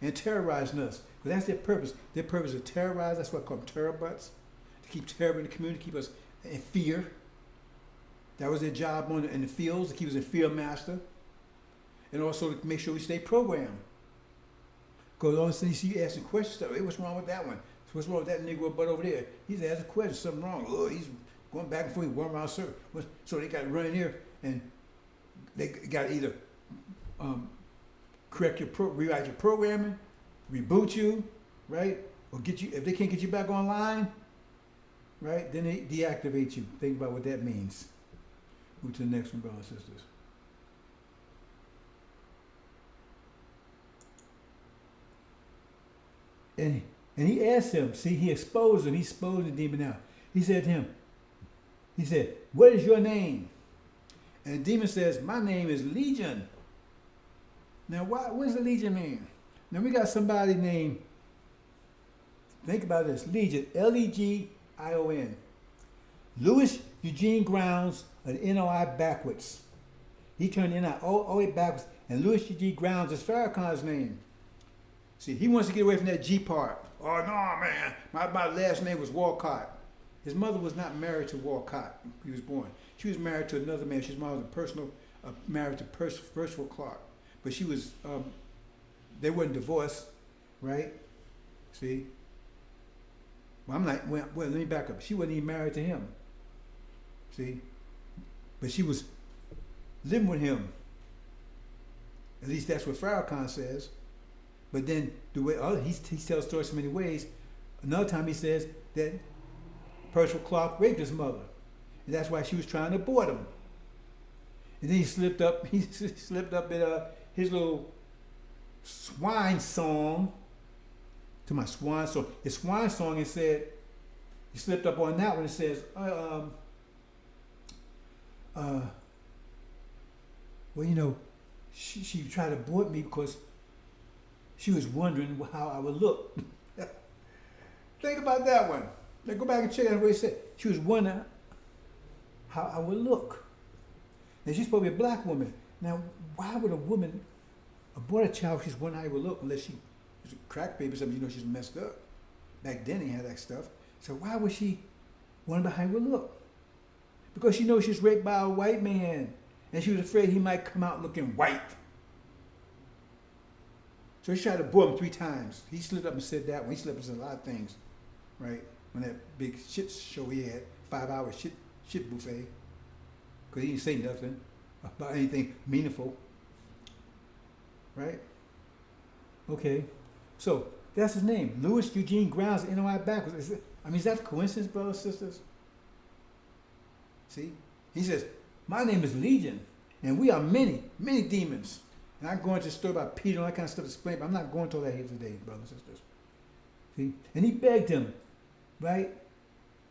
and terrorizing us. But that's their purpose. Their purpose is to terrorize. That's why I call them terror butts. To keep terror in the community, keep us in fear. That was their job in the fields, to keep us in fear master. And also to make sure we stay programmed. Because all of a sudden you see you asking questions, stuff, hey, what's wrong with that one? What's wrong with that Negro butt over there? He's asking questions, something wrong. Oh, he's going back and forth, he's going around circle. So they got to run in here, and they got to either rewrite your programming, reboot you, right? Or get you, if they can't get you back online, right? Then they deactivate you. Think about what that means. Move to the next one, brothers and sisters. And he asked him, see, he exposed him. He exposed the demon now. He said to him, he said, what is your name? And the demon says, my name is Legion. Now, what does the Legion mean? Now, we got somebody named, think about this, Legion, L-E.G.I.O.N. Louis Eugene Grounds, an N-O-I backwards. He turned N-O-I backwards, and Louis Eugene Grounds is Farrakhan's name. See, he wants to get away from that G part. Oh, no, man, my last name was Walcott. His mother was not married to Walcott when he was born. She was married to another man. His mother was married to Percival Clark. But she was, they weren't divorced, right? See? Well, I'm like, well, let me back up. She wasn't even married to him. See? But she was living with him. At least that's what Farrakhan says. But then the way he tells stories so many ways. Another time he says that Percival Clark raped his mother, and that's why she was trying to abort him. And then he slipped up. He slipped up in his little swine song. To my swan song, his swine song. It said he slipped up on that one. It says, well, you know, she tried to abort me because she was wondering how I would look. Think about that one. Now go back and check out what he said. She was wondering how I would look. Now she's supposed to be a black woman. Now, why would a woman abort a child if she's wondering how he would look unless she was a crack baby or something, you know she's messed up. Back then they had that stuff. So why would she wonder how he would look? Because she knows she was raped by a white man and she was afraid he might come out looking white. So she tried to abort him 3 times. He slipped up and said that one. He slipped up and said a lot of things, right? On that big shit show he had, 5-hour shit buffet. Because he didn't say nothing about anything meaningful, right? Okay, so that's his name, Louis Eugene Grounds, N-O-I backwards. Is that a coincidence, brothers and sisters? See, he says, my name is Legion, and we are many, many demons. And I'm going to the story about Peter and all that kind of stuff to explain, but I'm not going to all that here today, brothers and sisters. See, and he begged him, right,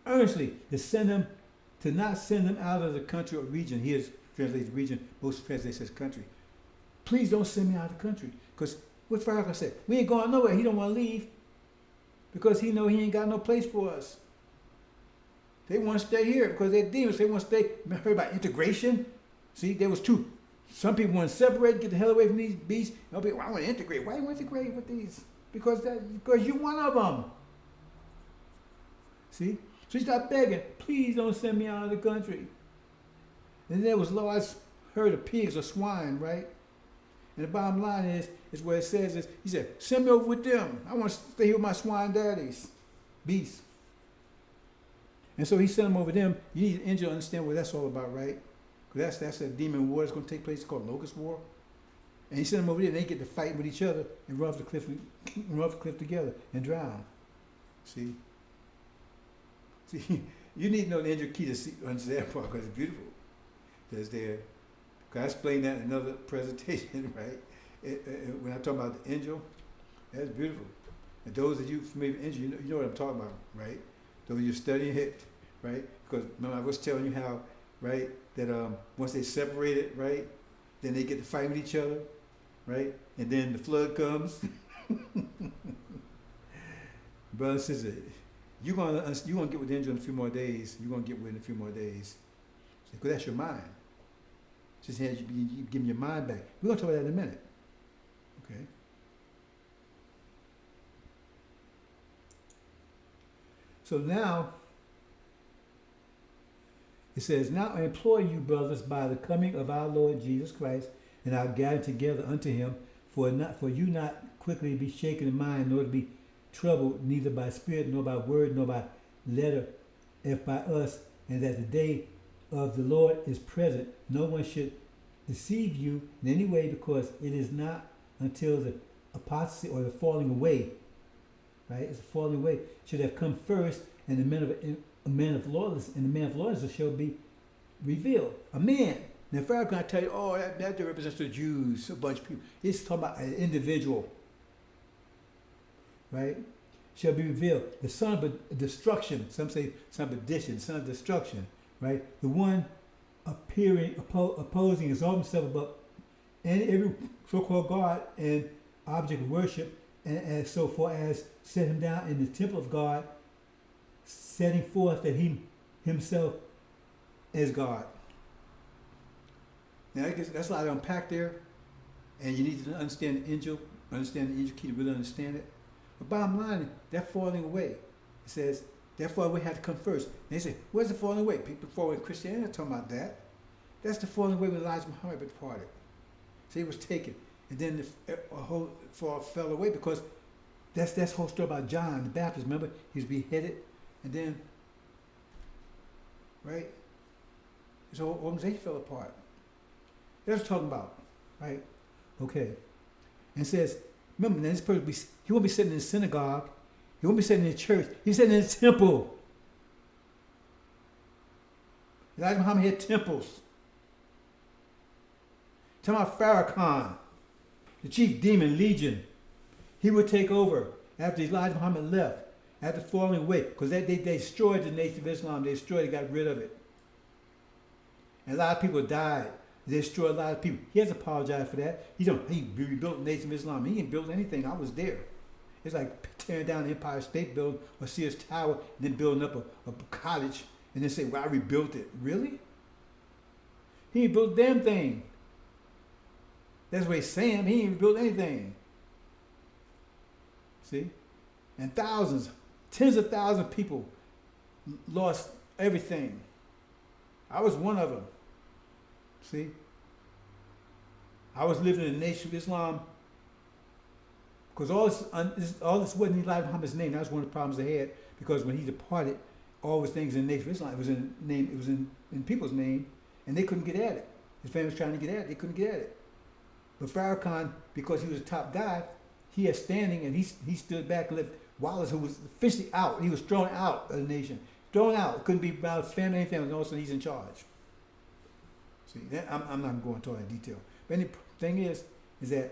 earnestly to not send him out of the country or region. Here's translated region, most translations says country. Please don't send me out of the country. Because what Farrakhan said, we ain't going nowhere. He don't want to leave because he know he ain't got no place for us. They want to stay here because they're demons. They want to stay. Heard about integration? See, there was 2. Some people want to separate, get the hell away from these beasts. Other people, I want to integrate. Why do you want to integrate with these? Because you're one of them. See? So he started begging, please don't send me out of the country. And there was large herd of pigs or swine, right? And the bottom line is where it says is, he said, send me over with them. I want to stay here with my swine daddies, beasts. And so he sent them over them. You need an angel to understand what that's all about, right? Because that's a demon war that's going to take place. It's called Locust War. And he sent them over there, and they get to fight with each other and run off the cliff together and drown. See, you need to know the angel key to understand that part because it's beautiful. That's there. I explained that in another presentation, right? When I talk about the angel, that's beautiful. And those of you familiar with angel, you know what I'm talking about, right? Those of you studying it, right? Because remember I was telling you how, right, that once they separated, right, then they get to fight with each other, right? And then the flood comes. Brother and sister, you're gonna get with the angel in a few more days. You're gonna get with it in a few more days. Because that's your mind. Just has you give your mind back. We're gonna talk about that in a minute. Okay. So now it says, now I implore you, brothers, by the coming of our Lord Jesus Christ, and our gathering together unto him, for you not quickly be shaken in mind, nor to be troubled, neither by spirit, nor by word, nor by letter, if by us, and that the day of the Lord is present. No one should deceive you in any way, because it is not until the apostasy or the falling away, right? It's a falling away should have come first, and a man of lawlessness shall be revealed. A man. Now, Farrakhan tell you, oh, that represents the Jews, a bunch of people. It's talking about an individual, right? Shall be revealed. The son of destruction. Some say son of addition, son of destruction, right? The one opposing, exalting himself above every so-called God and object of worship, and so far as set him down in the temple of God, setting forth that he himself is God. Now, I guess that's a lot to unpack there, and you need to understand the angel, key to really understand it. But bottom line, that falling away, it says, that falling away had to come first. And they say, where's the falling away? People fall in Christianity are talking about that. That's the falling away when Elijah Muhammad departed. So he was taken. And then the whole fell away because that's the whole story about John the Baptist. Remember, he was beheaded, and then, right, his whole organization fell apart. That's what we're talking about, right? Okay. And it says, remember, now this person, he won't be sitting in the synagogue. He won't be sitting in the church. He's sitting in the temple. Elijah Muhammad had temples. Talking about Farrakhan, the chief demon legion. He would take over after Elijah Muhammad left, after falling away, because they destroyed the Nation of Islam. They destroyed it, got rid of it. And a lot of people died. They destroyed a lot of people. He has apologized for that. He rebuilt the Nation of Islam. He didn't build anything. I was there. It's like tearing down the Empire State Building or Sears Tower and then building up a college and then say, well, I rebuilt it. Really? He ain't built a damn thing. That's what he's saying. He ain't built anything. See? And thousands, tens of thousands of people lost everything. I was one of them. See? I was living in the Nation of Islam because all this wasn't Elijah Muhammad's name. That's one of the problems they had, because when he departed, all his things in the Nation of Islam, it was in people's name, and they couldn't get at it. His family was trying to get at it. They couldn't get at it. But Farrakhan, because he was a top guy, he had standing, and he stood back and left Wallace, who was officially out. He was thrown out of the nation. Thrown out. Couldn't be about his family, and all of a sudden he's in charge. See, I'm not going to all that detail. But the thing is that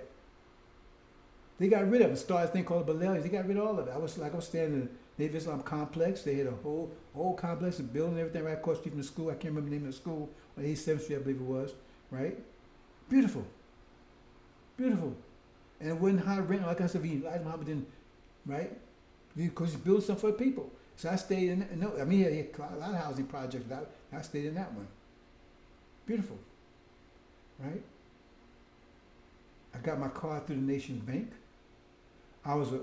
they got rid of it. Started a thing called the Balearians. They got rid of all of it. I was standing in the Native Islam complex. They had a whole complex, a building, everything right across the street from the school. I can't remember the name of the school. On 87th Street, I believe it was. Right? Beautiful. Beautiful. And it wasn't high rent, like I said, Elijah Muhammad didn't, right? Because he built something for the people. So I stayed in that. He had a lot of housing projects. I stayed in that one. Beautiful. Right? I got my card through the Nation's Bank. I was a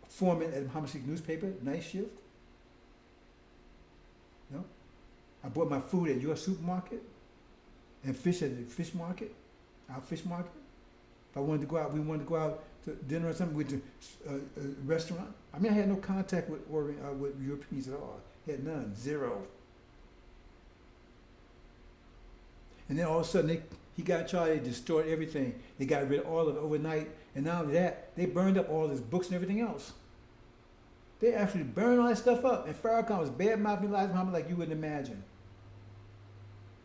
foreman at the Muhammad Sikh newspaper, night shift. You know? I bought my food at your supermarket and fish at the fish market, our fish market. If I wanted to go out, we wanted to go out to dinner or something with a restaurant. I mean, I had no contact with Europeans at all. Had none, zero. And then all of a sudden, he got charged. They destroyed everything. They got rid of all of it overnight. And not only that, they burned up all his books and everything else. They actually burned all that stuff up. And Farrakhan was bad-mouthing Elijah Muhammad like you wouldn't imagine.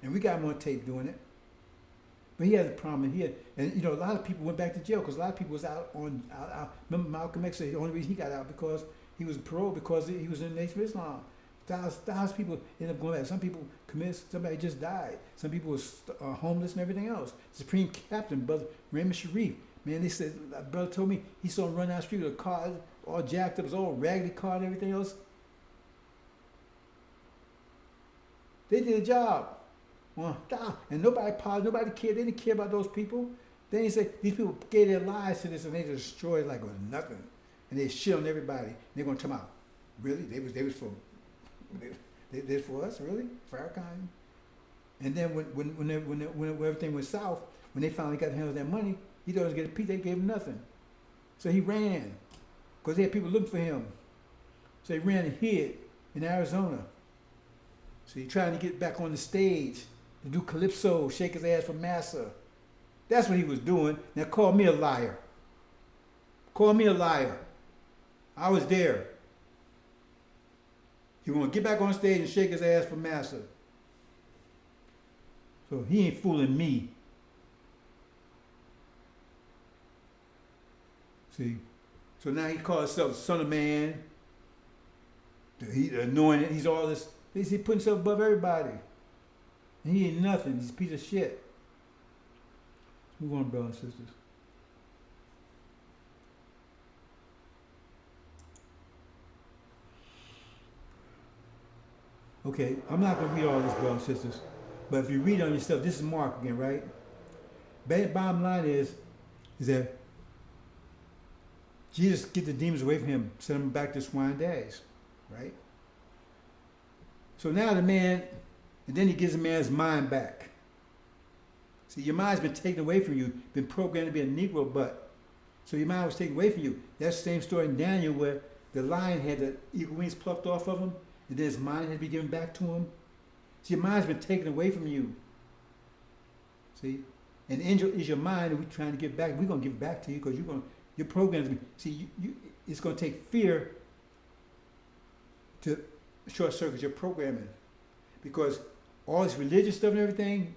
And we got him on tape doing it. But he had a problem. And a lot of people went back to jail because a lot of people was out. Remember Malcolm X said the only reason he got out because he was paroled because he was in the Nation of Islam. Thousands of people ended up going back. Some people somebody just died. Some people was homeless and everything else. Supreme Captain, Brother Raymond Sharif. Man, they said, brother told me he saw him run down the street with a car all jacked up, it was all raggedy car and everything else. They did a job. And nobody paused, nobody cared. They didn't care about those people. They didn't say, these people gave their lives to this and they destroyed it like it was nothing. And they shit on everybody. And they're going to come out. Really? They was for... They did for us, really? Farrakhan. And then when everything went south, when they finally got the handle of their money, he thought he was going to get a piece, they gave him nothing. So he ran, because they had people looking for him. So he ran and hid in Arizona. So he tried to get back on the stage to do Calypso, shake his ass for Massa. That's what he was doing. Now call me a liar. Call me a liar. I was there. He want to get back on stage and shake his ass for massa. So he ain't fooling me. See? So now he calls himself Son of Man. He's anointed. He's all this. He's putting himself above everybody. And he ain't nothing. He's a piece of shit. Let's move on, brothers and sisters. Okay, I'm not going to read all this, brothers and sisters. But if you read on yourself, this is Mark again, right? Bottom line is that Jesus get the demons away from him, send them back to swine days, right? So now the man, and then he gives the man's mind back. See, your mind's been taken away from you, been programmed to be a Negro butt. So your mind was taken away from you. That's the same story in Daniel where the lion had the eagle wings plucked off of him, and then his mind had to be given back to him. See, your mind's been taken away from you. See? And angel is your mind, and we're trying to give back. We're going to give it back to you because your program's see, it's going to take fear to short circuit your programming. Because all this religious stuff and everything,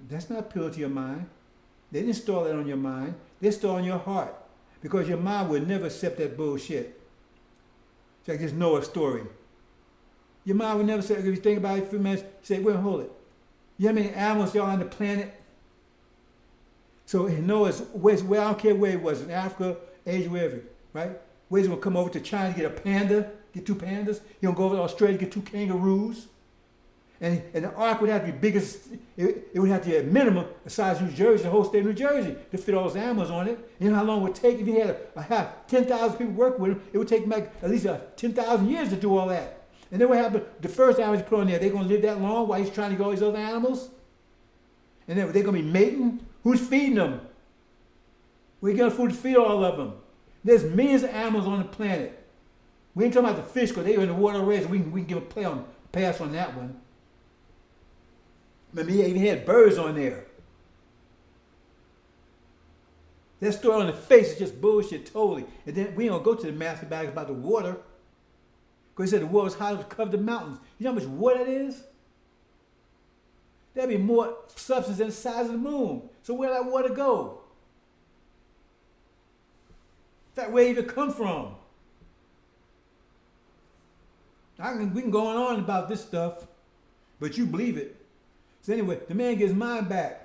that's not appeal to your mind. They didn't install that on your mind. They install on your heart. Because your mind would never accept that bullshit. It's like this Noah story. Your mind would never say, if you think about it for a few minutes, say, wait, hold it. You know how many animals there are on the planet? So Noah's, where I don't care where it was, in Africa, Asia, wherever, right? Where's he going to come over to China to get a panda, get 2 pandas? He going to go over to Australia to get 2 kangaroos? And the ark would have to be biggest, it would have to be at minimum the size of New Jersey, the whole state of New Jersey, to fit all those animals on it. You know how long it would take if you had have 10,000 people work with him? It would take him like at least 10,000 years to do all that. And then what happened? The first animals you put on there, they're going to live that long while he's trying to get all these other animals? And then they're going to be mating? Who's feeding them? We got food to feed all of them. There's millions of animals on the planet. We ain't talking about the fish because they're in the water already, so we can give a pass on that one. Remember, he even had birds on there. That story on the face is just bullshit totally. And then we don't go to the master bags about the water. Because he said the water was hot enough to cover the mountains. You know how much water that is? There'd be more substance than the size of the moon. So where'd that water go? That where it even come from? We can go on about this stuff, but you believe it. So anyway, the man gets his mind back.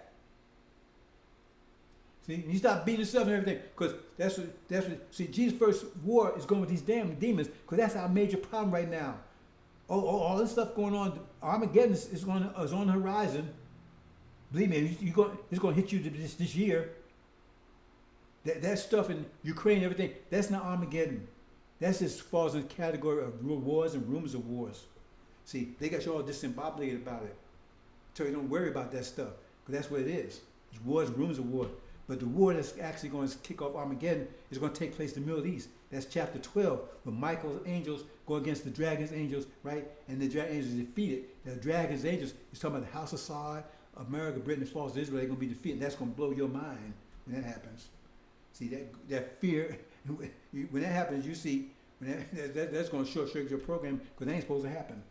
See, you stop beating yourself and everything, because that's what. See, Jesus' first war is going with these damn demons, because that's our major problem right now. All this stuff going on, Armageddon is on the horizon. Believe me, it's going to hit you this year. That stuff in Ukraine and everything, that's not Armageddon. That just falls in the category of wars and rumors of wars. See, they got you all discombobulated about it. So you don't worry about that stuff, because that's what it is. It's wars, rumors of war. But the war that's actually going to kick off Armageddon is going to take place in the Middle East. That's chapter 12, when Michael's angels go against the dragon's angels, right? And the dragon angels are defeated. The dragon's angels is talking about the House of Saud, America, Britain, and false Israel. They're going to be defeated. That's going to blow your mind when that happens. See, that fear, when that happens, you see, that's going to short circuit your program, because that ain't supposed to happen.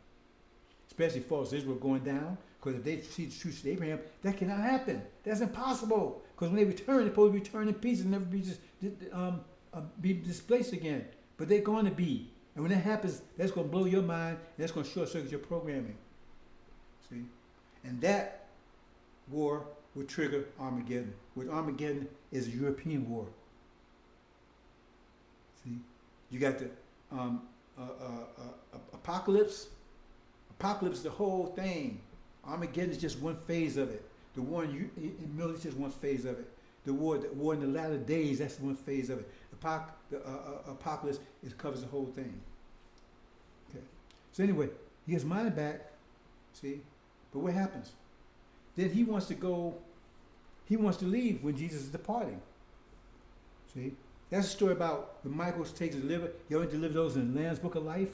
Especially false Israel going down, because if they see the truth of Abraham, that cannot happen. That's impossible. Because when they return, they're supposed to return in peace and never be displaced again. But they're going to be. And when that happens, that's going to blow your mind, and that's going to short circuit your programming. See? And that war will trigger Armageddon, which Armageddon is a European war. See? You got the apocalypse. Apocalypse is the whole thing. Armageddon is just one phase of it. The war in the Middle East is just one phase of it. The war in the latter days, that's one phase of it. The apocalypse covers the whole thing. Okay. So anyway, he gets mind back. See? But what happens? Then he wants to leave when Jesus is departing. See? That's a story about when Michael takes to deliver. He only delivered those in the Lamb's Book of Life.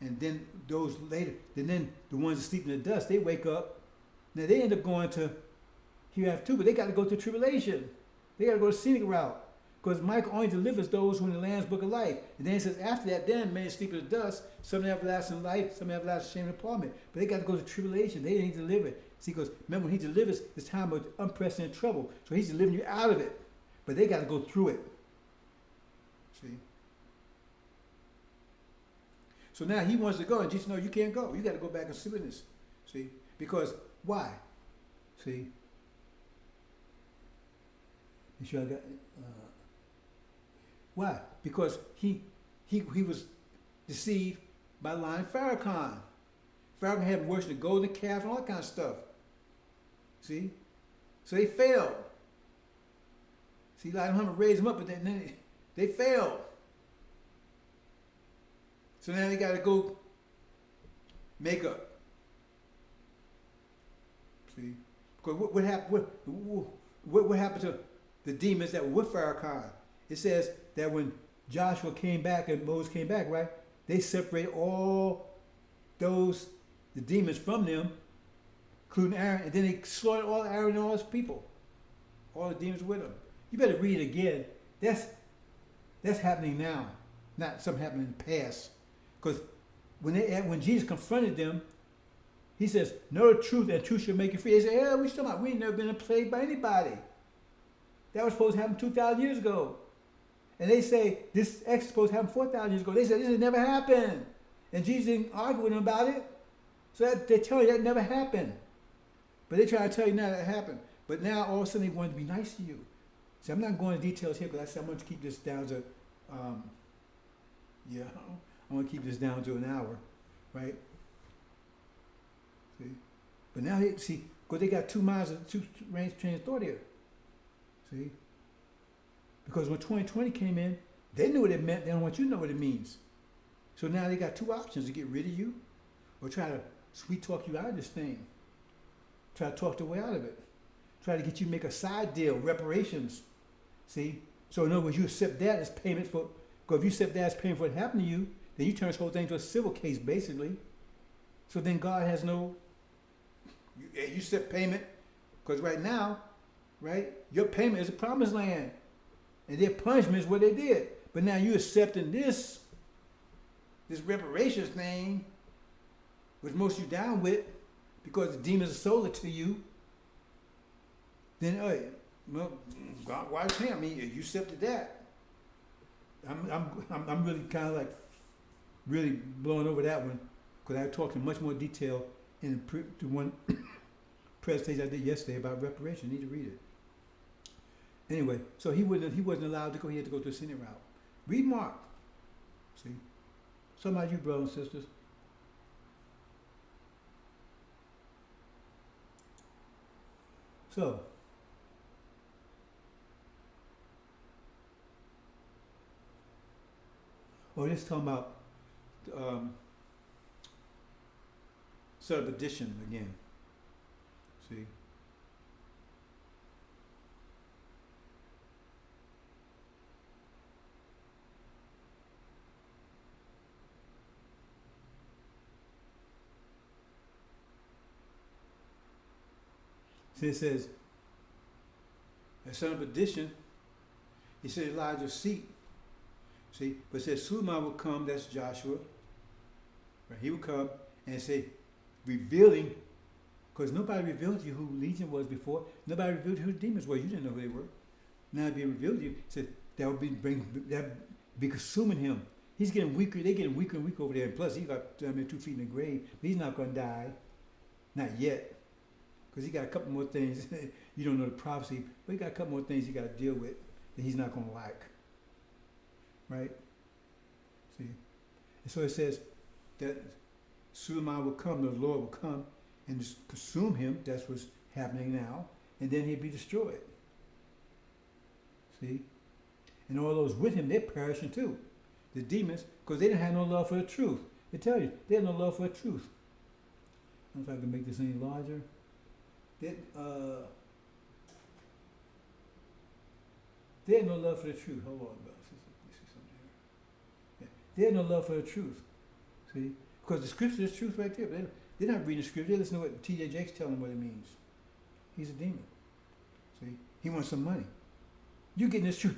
And then those later, and then the ones that sleep in the dust, they wake up. Now they end up going to hereafter too, but they got to go through tribulation. They got to go the scenic route. Because Michael only delivers those who are in the Lamb's Book of Life. And then it says, after that, then many sleep in the dust, some have everlasting life, some have everlasting shame and department. But they got to go to tribulation. They didn't deliver it. See, because remember, when he delivers, it's time of unprecedented trouble. So he's delivering you out of it. But they got to go through it. See? So now he wants to go, and Jesus, no, you can't go. You got to go back and sit with this. See? Because why? See? Make sure I got. Why? Because he was deceived by lying FARRAKHAN. FARRAKHAN had worshipped the golden calf and all that kind of stuff. See? So they failed. See, Elijah Muhammad raised them up, but then they failed. So now they got to go make up. See? Because what happened to the demons that were with Farrakhan? It says that when Joshua came back and Moses came back, right? They separated all the demons from them, including Aaron, and then they slaughtered all Aaron and all his people. All the demons with him. You better read it again. That's happening now, not something happening in the past. Because when Jesus confronted them, he says, know the truth, and truth shall make you free. They say, yeah, we ain't never been plagued by anybody. That was supposed to happen 2,000 years ago. And they say, this X is supposed to happen 4,000 years ago. They said, this has never happened. And Jesus didn't argue with them about it. So they tell you that never happened. But they try to tell you now that happened. But now all of a sudden they want to be nice to you. See, I'm not going into details here because I said I'm going to keep this down to, I want to keep this down to an hour, right? See? But now, because they got 2 miles of two range train of thought here. See? Because when 2020 came in, they knew what it meant. They don't want you to know what it means. So now they got 2 options: to get rid of you, or try to sweet talk you out of this thing. Try to talk the way out of it. Try to get you to make a side deal, reparations. See? So in other words, you accept that as payment for. Because if you accept that as payment for what happened to you, then you turn this whole thing into a civil case, basically. So then God has no. You accept payment, because right now, right, your payment is a promised land. And their punishment is what they did. But now you accepting this reparations thing, which most of you down with, because the demons are sold it to you. Then, well, God, why can't I mean you accepted that? I'm really kind of like really blowing over that one, because I talked in much more detail in the one presentation I did yesterday about reparations. You need to read it. Anyway, so he wasn't allowed to go. He had to go to the Senate route. Read Mark. See, some of you brothers and sisters. So, this is talking about sort of addition again. See. So it says, a son of addition, he said Elijah's seat. See, but it says Suleiman will come, that's Joshua. Right? He will come and say, revealing, because nobody revealed to you who Legion was before. Nobody revealed who the demons were. You didn't know who they were. Now it be revealed to you. It said that would be consuming him. He's getting weaker. They're getting weaker and weaker over there. And plus, he got 2 feet in the grave. But he's not going to die. Not yet. Because he got a couple more things. You don't know the prophecy, but he got a couple more things he got to deal with that he's not going to like. Right? See? And so it says that Suleiman will come, the Lord will come and just consume him. That's what's happening now. And then he'd be destroyed. See? And all those with him, they're perishing too. The demons, because they didn't have no love for the truth. They tell you, they had no love for the truth. I don't know if I can make this any larger. They had no love for the truth. Hold on, let me see something here. Yeah. They had no love for the truth. See? Because the scripture is truth right there. They're not reading the scripture. They listen to what T.J. Jakes telling them what it means. He's a demon. He wants some money. You getting this truth.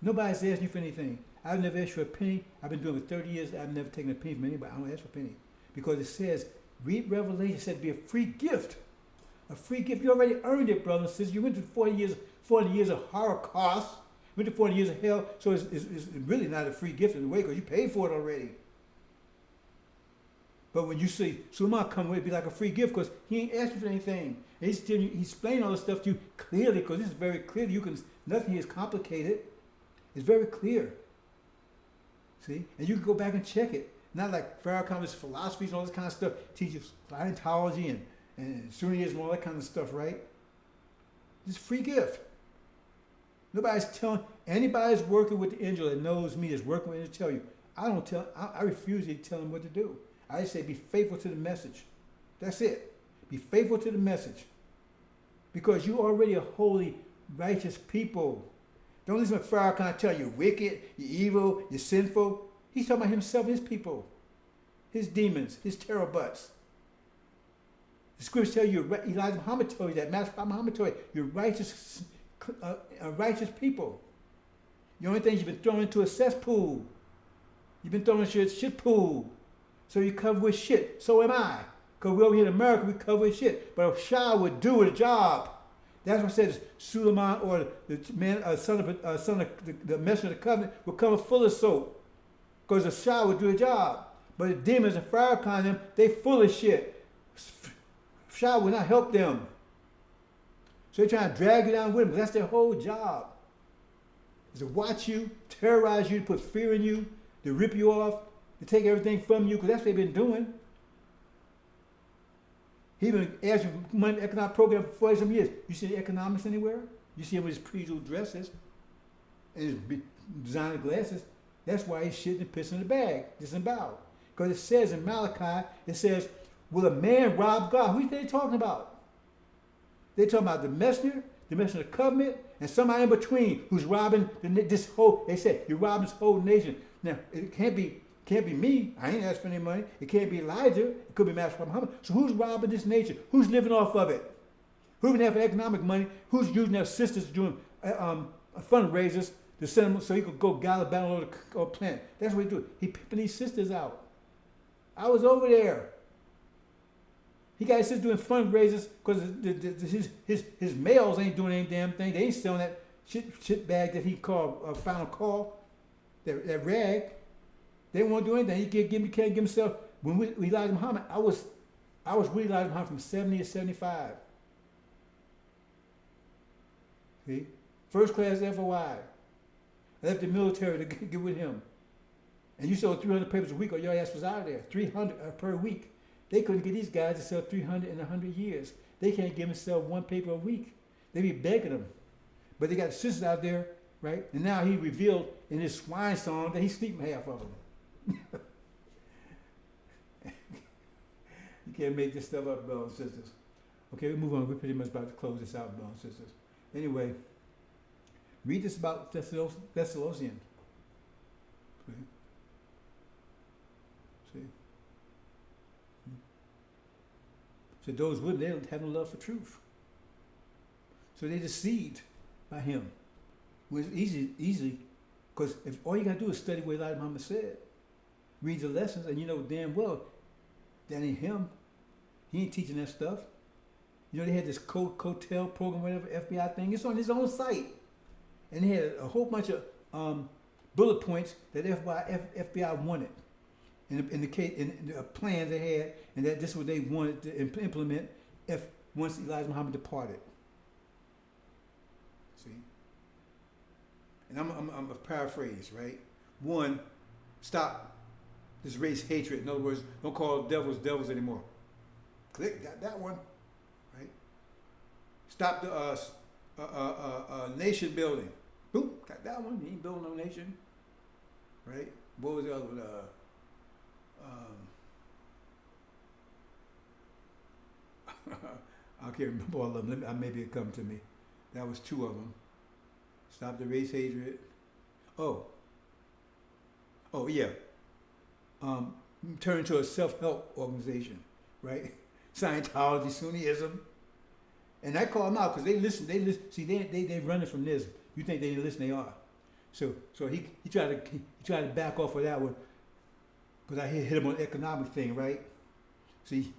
Nobody's asking you for anything. I've never asked for a penny. I've been doing it for 30 years. I've never taken a penny from anybody. I don't ask for a penny. Because it says, read Revelation, it said to be a free gift. A free gift. You already earned it, brothers and sisters. You went through 40 years of Holocaust. Went to 40 years of hell. So it's really not a free gift in a way because you paid for it already. But when you say, Suleiman come with it, be like a free gift because he ain't asking for anything. And he's explaining all this stuff to you clearly because this is very clear. Nothing is complicated. It's very clear. See? And you can go back and check it. Not like Farrakhan's philosophies and all this kind of stuff. Teaches Scientology and Sunniism and all that kind of stuff, right? It's a free gift. Nobody's telling, anybody's working with the angel that knows me, that's working with it, to tell you. I refuse to tell them what to do. I just say be faithful to the message. That's it. Be faithful to the message. Because you already a holy, righteous people. Don't listen to Farrakhan tell you you're wicked, you're evil, you're sinful. He's talking about himself and his people. His demons, his terror butts. The scriptures tell you, Elijah Muhammad told you that, Master Muhammad told you, you're righteous people. The only thing you've been thrown into a cesspool. You've been thrown into a shit pool. So you cover with shit. So am I. Because we're over here in America, we cover with shit. But Shah would do the job. That's what it says Suleiman or the man, son of the messenger of the covenant will come full of soap. Because the Shah would do the job. But the demons and Farrakhan them, they full of shit. Shah will not help them. So they're trying to drag you down with them. That's their whole job. Is to watch you, terrorize you, to put fear in you, to rip you off, to take everything from you, because that's what they've been doing. He's been asking for money economic program for 40 some years. You see the economics anywhere? You see him with his pre-jewel dresses and his designer glasses. That's why he's shitting and pissing in the bag, disemboweled. Because it says in Malachi, it says, will a man rob God? Who are they talking about? They're talking about the messenger of the covenant, and somebody in between who's robbing this whole, they say, you're robbing this whole nation. Now, it can't be me. I ain't asked for any money. It can't be Elijah. It could be Master Muhammad. So who's robbing this nation? Who's living off of it? Who's even having economic money? Who's using their sisters doing fundraisers to send them so he could go gallivant all over the planet? That's what he do. He pimping these sisters out. I was over there. He got his sisters doing fundraisers because his males ain't doing any damn thing. They ain't selling that shit bag that he called Final Call, that rag. They won't do anything. He can't give himself. When we Elijah Muhammad, I was with Elijah Muhammad from 70 to 75. See? First class FOI. I left the military to get with him. And you sold 300 papers a week or your ass was out of there. 300 per week. They couldn't get these guys to sell 300 in 100 years. They can't give them sell one paper a week. They be begging them. But they got sisters out there, right? And now he revealed in his swine song that he's sleeping half of them. You can't make this stuff up, brothers and sisters. Okay, we move on. We're pretty much about to close this out, brothers and sisters. Anyway, read this about Thessalonians. See? So those would, they don't have no love for truth. So they deceived by him. It was easy, because if all you gotta do is study what Elijah Muhammad said, read the lessons, and you know damn well that ain't him. He ain't teaching that stuff. You know, they had this coattail program, whatever, FBI thing. It's on his own site. And they had a whole bunch of bullet points that FBI wanted. In the plans they had, and that this is what they wanted to implement once Elijah Muhammad departed. See? And I'm a paraphrase, right? One, stop this race hatred. In other words, don't call devils anymore. Click, got that one, right? Stop the nation building. Boop, got that one. He ain't building no nation, right? What was the other one? I can't remember all of them. Maybe it come to me. That was two of them. Stop the race hatred. Oh yeah. Turn into a self-help organization, right? Scientology, Sunniism, And I call them out because they listen. They listen. See, they running from this. You think they didn't listen? They are. So he tried to back off of that one because I hit him on the economic thing, right? See,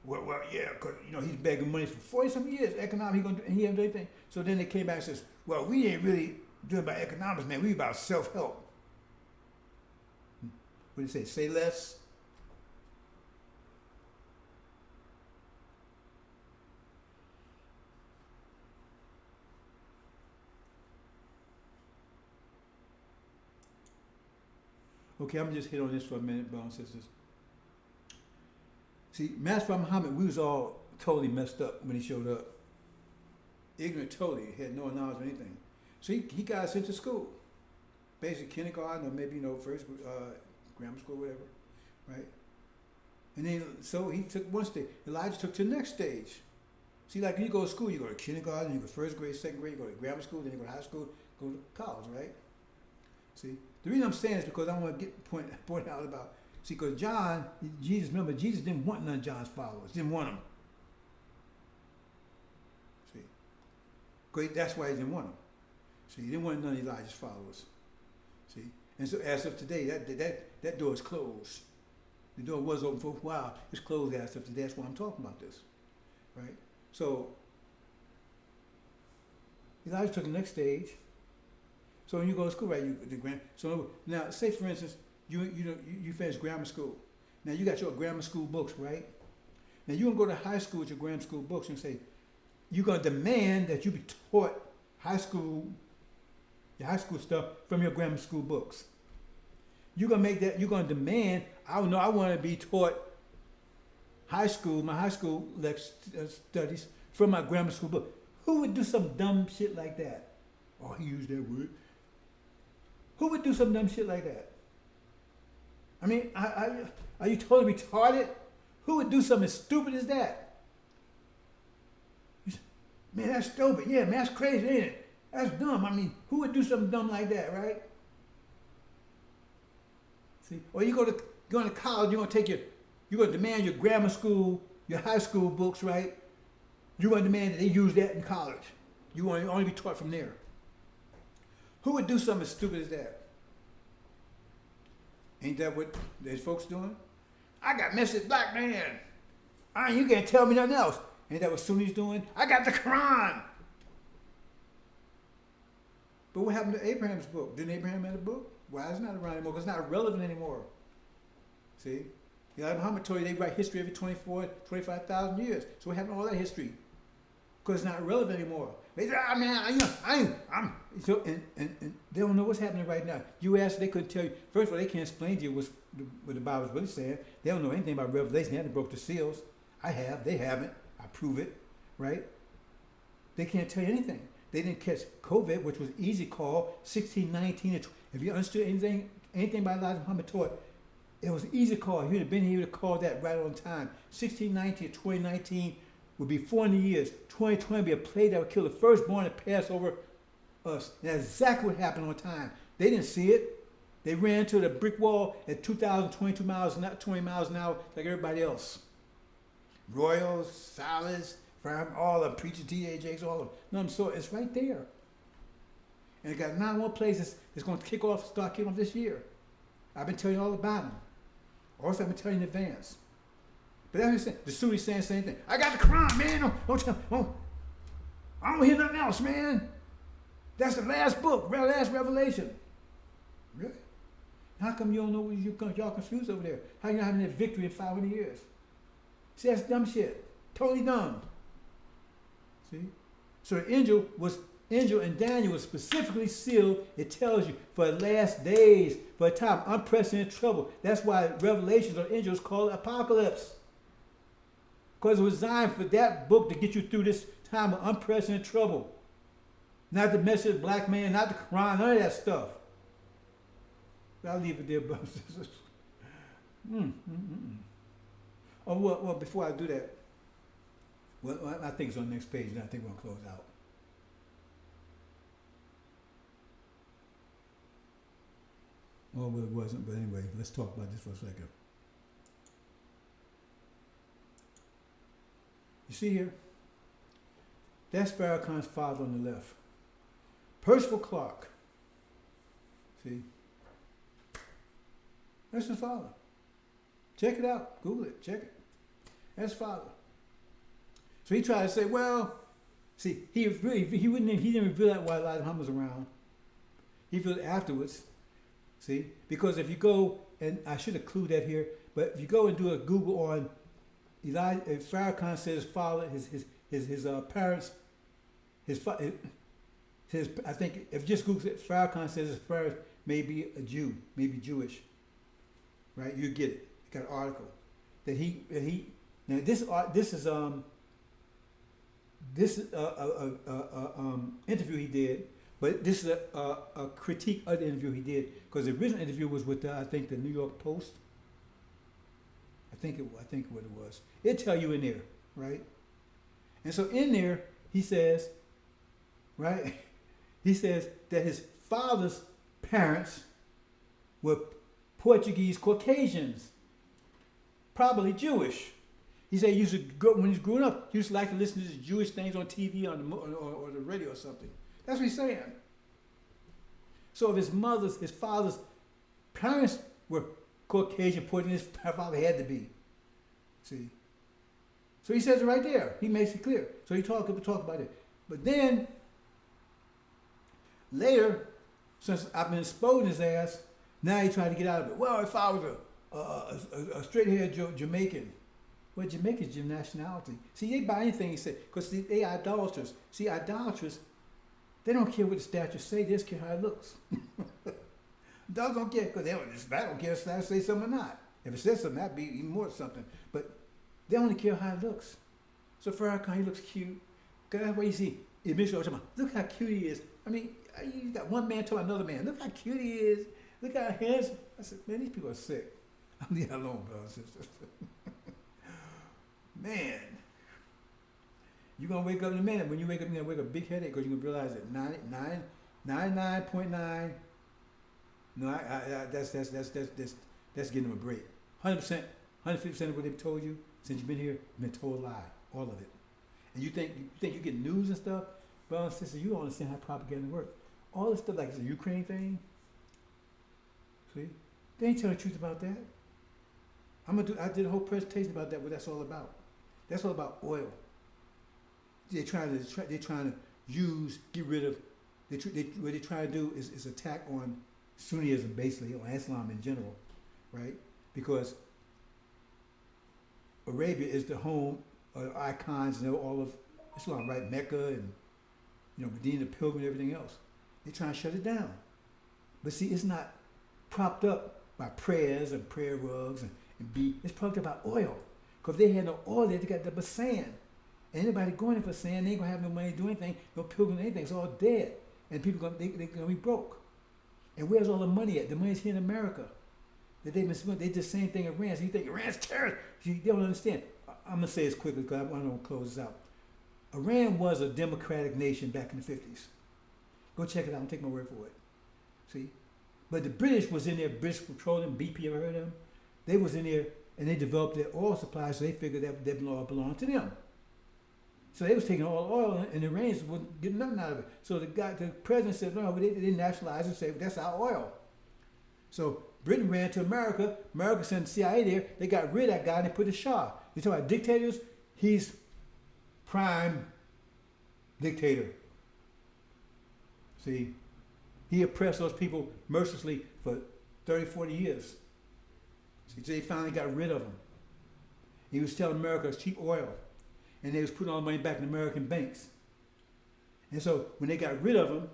well, yeah, because he's begging money for 40-some years. Economic, he didn't do anything. So then they came back and says, well, we ain't really doing about economics, man. We about self-help. What do you say? Say less. Okay, I'm gonna just hit on this for a minute, brothers and sisters. See, Master Muhammad, we was all totally messed up when he showed up. Ignorant totally, had no knowledge of anything. So he got us into school. Basic kindergarten or maybe, first grammar school, whatever, right? And then, so he took one stage. Elijah took to the next stage. See, like when you go to school, you go to kindergarten, you go to first grade, second grade, you go to grammar school, then you go to high school, go to college, right? See, the reason I'm saying is because I want to point out about, see, because Jesus didn't want none of John's followers, didn't want them. See, because that's why he didn't want them. See, he didn't want none of Elijah's followers. See, and so as of today, that door is closed. The door was open for a while, it's closed as of today. That's why I'm talking about this, right? So Elijah took the next stage. So when you go to school, right? So now, say for instance, you finish grammar school. Now you got your grammar school books, right? Now you're gonna go to high school with your grammar school books and say you're gonna demand that you be taught your high school stuff from your grammar school books. You're gonna demand. I want to be taught my high school studies from my grammar school book. Who would do some dumb shit like that? Oh, he used that word. Who would do some dumb shit like that? I mean, are you totally retarded? Who would do something as stupid as that? Man, that's stupid. Yeah, man, that's crazy, ain't it? That's dumb. I mean, who would do something dumb like that, right? See, or you're going to college, you're going to demand your grammar school, your high school books, right? You're going to demand that they use that in college. You want to only be taught from there. Who would do something as stupid as that? Ain't that what these folks doing? I got Mrs. Black Man. You can't tell me nothing else. Ain't that what Sunni's doing? I got the Quran. But what happened to Abraham's book? Didn't Abraham have a book? Why is it not around anymore? Because it's not relevant anymore. See? Muhammad told you they write history every 25,000 years. So what happened to all that history? Because it's not relevant anymore. They say, I'm. So, and they don't know what's happening right now. You ask, they couldn't tell you. First of all, they can't explain to you what the Bible's really saying. They don't know anything about Revelation. They haven't broke the seals. I have. They haven't. I prove it. Right? They can't tell you anything. They didn't catch COVID, which was easy call, 1619. If you understood anything about Elijah Muhammad taught, it was an easy call. If you'd have been here, you'd have called that right on time. 1619 to 2019 would be 400 years. 2020 would be a plague that would kill the firstborn and pass over us. And that's exactly what happened on time. They didn't see it. They ran into the brick wall at 2,022 miles, not 20 miles an hour like everybody else. Royals, Silas, all of them, preachers, DAJs, all of them. No, so it's right there. And it got 9 more places that's going to start kicking off this year. I've been telling you all about them. Also, I've been telling you in advance. But that's what I'm saying. The Sunni's saying the same thing. I got the Quran, man. Don't tell. I don't hear nothing else, man. That's the last book, last revelation. Really? How come you don't know what y'all confused over there? How you not having that victory in 500 years? See, that's dumb shit. Totally dumb. See? So the angel and Daniel was specifically sealed, it tells you, for the last days, for a time of unprecedented trouble. That's why Revelations or angels call it apocalypse. Because it was designed for that book to get you through this time of unprecedented trouble. Not the message of black man, not the Quran, none of that stuff. But I'll leave it there, brothers and sisters. Oh, well, before I do that, well, I think it's on the next page, and I think we're going to close out. Oh, well, it wasn't, but anyway, let's talk about this for a second. You see here, That's Farrakhan's father on the left. Percival Clark. See? That's his father. Check it out. Google it. Check it. That's father. So he tried to say, well, see, he didn't reveal that while Elijah Muhammad was around. He revealed it afterwards. See? Because if you go, and I should have clued that here, but if you go and do a Google on Farrakhan says his father, his parents, I think if you just Google it, Farrakhan says his parents may be a Jew, maybe Jewish, right? You get it. You got an article that he now this is interview he did, but this is a critique of the interview he did because the original interview was with I think the New York Post. I think what it was. It'll tell you in there, right? And so in there he says, right? He says that his father's parents were Portuguese Caucasians, probably Jewish. He said he used to when he was growing up, he used to like to listen to these Jewish things on TV or the radio or something. That's what he's saying. So if his father's parents were Caucasian, Portuguese, his father had to be. See? So he says it right there. He makes it clear. So he talk about it. But then, later, since I've been exposing his ass, now he trying to get out of it. Well, if I was a straight-haired Jamaican, well, Jamaican's your nationality. See, they buy anything he said, because they idolaters. See, idolaters, they don't care what the statues say, they just care how it looks. Dogs don't care, because I don't care if the statue say something or not. If it says something, that'd be even more something. But they only care how it looks. So Farrakhan, he looks cute. Because that's what you see. Look how cute he is. I mean, you got one man to another man. Look how cute he is. Look how handsome. I said, man, these people are sick. I'm leaving that alone, brothers and sisters. Man. You're going to wake up in a minute. When you wake up, you're going to wake up a big headache because you're going to realize that 99.9. No, that's getting them a break. 100%, 150% of what they've told you since you've been here, you've been told a lie. All of it. And you think you get news and stuff, brothers and sisters, you don't understand how propaganda works. All this stuff like the Ukraine thing, see? They ain't telling the truth about that. I did a whole presentation about that, what that's all about. That's all about oil. They're trying to get rid of, what they're trying to do is attack on Sunnism, basically, or Islam in general, right? Because Arabia is the home of icons and all of Islam, right? Mecca and Medina, Pilgrim, and everything else. They're trying to shut it down. But see, it's not propped up by prayers and prayer rugs it's propped up by oil. Because if they had no oil, they got but sand. And anybody going in for sand, they ain't gonna have no money to do anything, no pilgrim, anything. It's all dead. And people they're gonna be broke. And where's all the money at? The money's here in America. That they've been spending. They did the same thing in Iran. So you think Iran's terrorist? They don't understand. I'm gonna say this quickly because I want to close this out. Iran was a democratic nation back in the 50s. Go check it out and take my word for it. See? But the British was in there, British Petroleum, BP, ever heard of them? They was in there and they developed their oil supply, so they figured that belonged to them. So they was taking all the oil and the Iranians wouldn't get nothing out of it. So the president said, no, they nationalized it and said, that's our oil. So Britain ran to America. America sent the CIA there. They got rid of that guy and they put the Shah. You talk about dictators? He's prime dictator. See? He oppressed those people mercilessly for 30, 40 years. See, so they finally got rid of him. He was telling America it's cheap oil. And they was putting all the money back in American banks. And so when they got rid of him,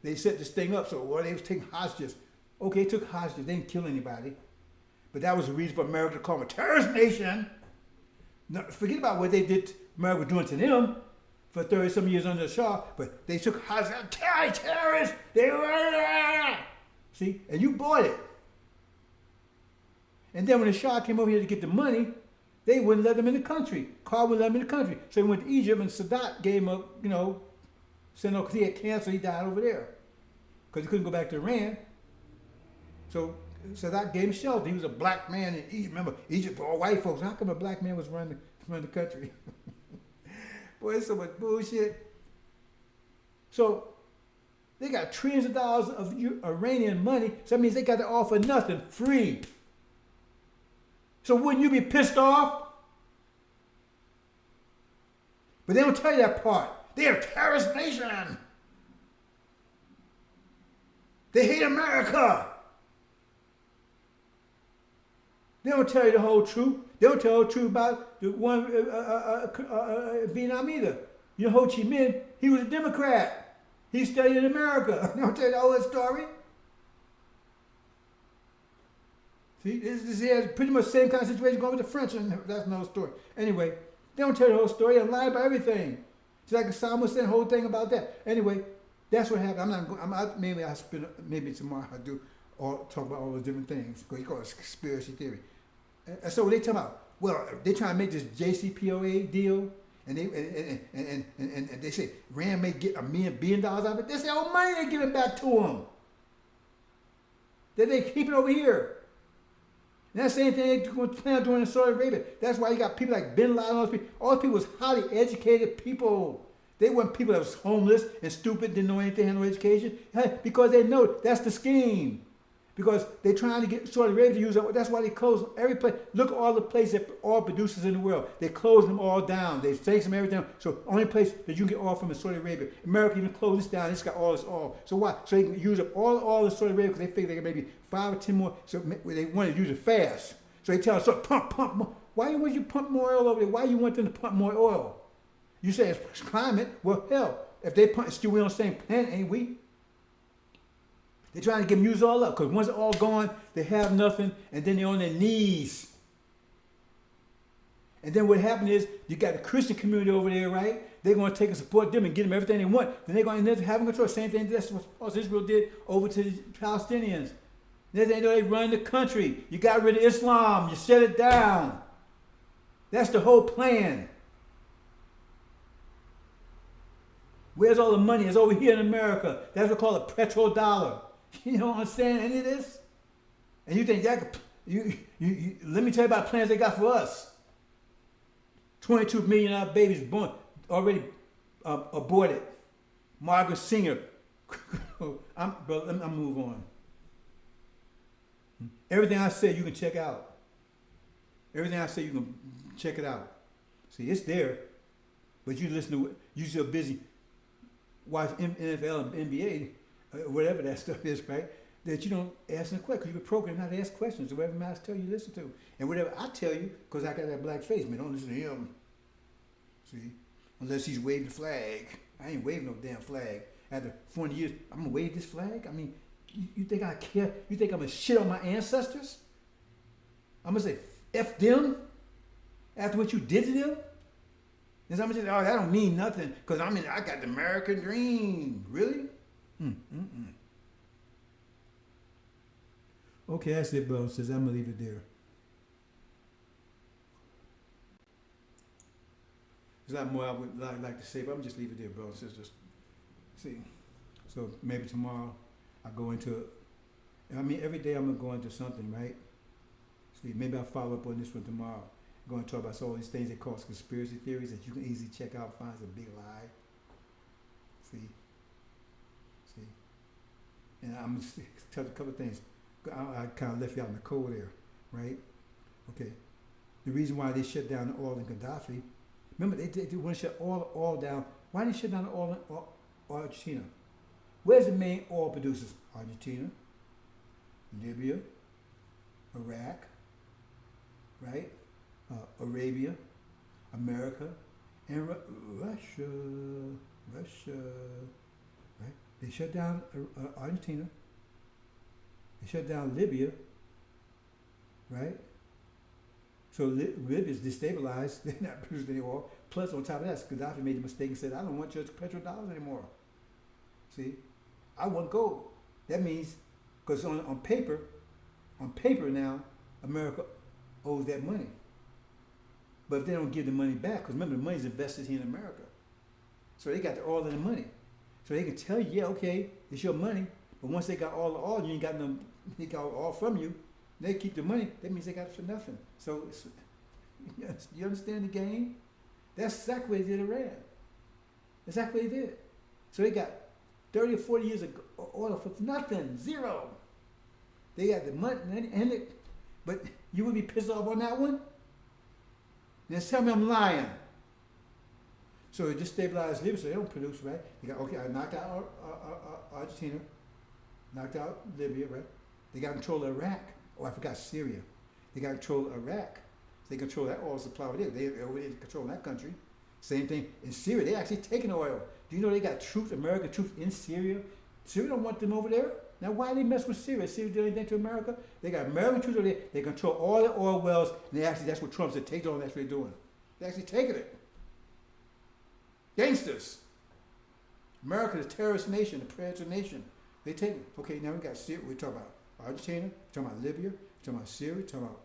they set this thing up. So they was taking hostages. Okay, they took hostages. They didn't kill anybody. But that was the reason for America to call them a terrorist nation. Now, forget about what they did, America was doing to them for 30-some years under the Shah. But they took hostages. Terrorists! See? And you bought it. And then when the Shah came over here to get the money, they wouldn't let them in the country. Carr wouldn't let them in the country. So he went to Egypt and Sadat gave him sent him because he had cancer, he died over there. Because he couldn't go back to Iran. So Sadat gave him shelter. He was a black man in Egypt. Remember, Egypt for all white folks. How come a black man was running the country? Boy, it's so much bullshit. So they got trillions of dollars of Iranian money, so that means they got it all for nothing, free. So wouldn't you be pissed off? But they don't tell you that part. They're a terrorist nation. They hate America. They don't tell you the whole truth. They don't tell you the truth about the one Vietnam either. You know, Ho Chi Minh, he was a Democrat. He studied in America. They don't tell you the whole story. See, this is pretty much the same kind of situation going with the French, and that's another story. Anyway, they don't tell you the whole story. They lie about everything. It's like Saddam Hussein, the whole thing about that. Anyway, that's what happened. Maybe I spend, maybe tomorrow I do talk about all those different things, because you call it conspiracy theory. And so they talk about, well, they trying to make this JCPOA deal, and they say Rand may get $1 billion out of it. They say all money they're giving back to them. That they keep it over here. And that's the same thing they plan on doing in Saudi Arabia. That's why you got people like Bin Laden, all those people. All those people was highly educated people. They weren't people that was homeless and stupid, didn't know anything, had no education. Because they know that's the scheme. Because they're trying to get Saudi Arabia to use it. That's why they close every place. Look at all the places that oil producers in the world. They close them all down. They sank them everything. So only place that you can get oil from is Saudi Arabia. America even closed this down. It's got all this oil. So why? So they can use up all the oil in Saudi Arabia, because they figure they can maybe 5 or 10 more. So they want to use it fast. So they tell us, so pump more. Why would you pump more oil over there? Why you want them to pump more oil? You say it's climate. Well, hell, if they pump, still we on the same planet, ain't we? They're trying to get them used all up, because once it's all gone, they have nothing, and then they're on their knees. And then what happened is, you got the Christian community over there, right? They're going to take and support them and get them everything they want. Then they're going to end up having control. Same thing that's what Israel did over to the Palestinians. Then they know they run the country. You got rid of Islam. You shut it down. That's the whole plan. Where's all the money? It's over here in America. That's what we call a petrodollar. You don't understand any of this? And you think that could, let me tell you about plans they got for us. 22 million babies born, already aborted. Margaret Singer. I'm move on. Everything I say you can check out. Everything I say you can check it out. See, it's there, but you listen to it. You're so busy watching NFL and NBA, whatever that stuff is, right? That you don't ask any questions. You're programmed not to ask questions. Whatever I tell you, listen to. And whatever I tell you, because I got that black face, man, don't listen to him. See? Unless he's waving the flag. I ain't waving no damn flag. After 40 years, I'm going to wave this flag? I mean, you think I care? You think I'm going to shit on my ancestors? I'm going to say, F them? After what you did to them? And somebody says, oh, that don't mean nothing, because I got the American dream. Really? Okay, that's it, bro. Says I'm going to leave it there. There's a lot more I would like to say, but I'm going to just leave it there, bro and sisters. See, so maybe tomorrow I go into, every day I'm going to go into something, right? See, maybe I'll follow up on this one tomorrow. I'm going to talk about all these things they call conspiracy theories that you can easily check out, find a big lie. See? And I'm going to tell you a couple of things. I kind of left you out in the cold there, right? Okay. The reason why they shut down the oil in Gaddafi, remember they want to shut all oil down. Why did they shut down the oil in Argentina? Where's the main oil producers? Argentina, Libya, Iraq, right? Arabia, America, and Russia, right? They shut down Argentina. They shut down Libya, right? So Libya's destabilized. They're not producing any oil. Plus, on top of that, Gaddafi made the mistake and said, I don't want your petrodollars anymore. See? I want gold. That means, because on paper now, America owes that money. But if they don't give the money back, because remember, the money's invested here in America. So they got the oil and the money. So they can tell you, yeah, okay, it's your money. But once they got all the oil, you ain't got no, they got all from you. They keep the money. That means they got it for nothing. So you understand the game? That's exactly what they did Iran. Exactly what they did. So they got 30 or 40 years of oil for nothing, zero. They got the money, but you would be pissed off on that one? Then tell me I'm lying. So it destabilized Libya, so they don't produce, right? They got, okay, I knocked out Argentina, knocked out Libya, right? They got control of Iraq. Oh, I forgot Syria. They got control of Iraq. So they control that oil supply over there. They already control that country. Same thing in Syria. They actually taking oil. Do you know they got troops, American troops in Syria? Syria don't want them over there. Now, why they mess with Syria? Syria do anything to America? They got American troops over there. They control all the oil wells. And they actually, that's what Trump said, take it on. That's what they're doing. They're actually taking it. Gangsters. America is a terrorist nation, a predator nation. They take it. Okay, now we got Syria. We're talking about Argentina. We're talking about Libya. We're talking about Syria. We're talking about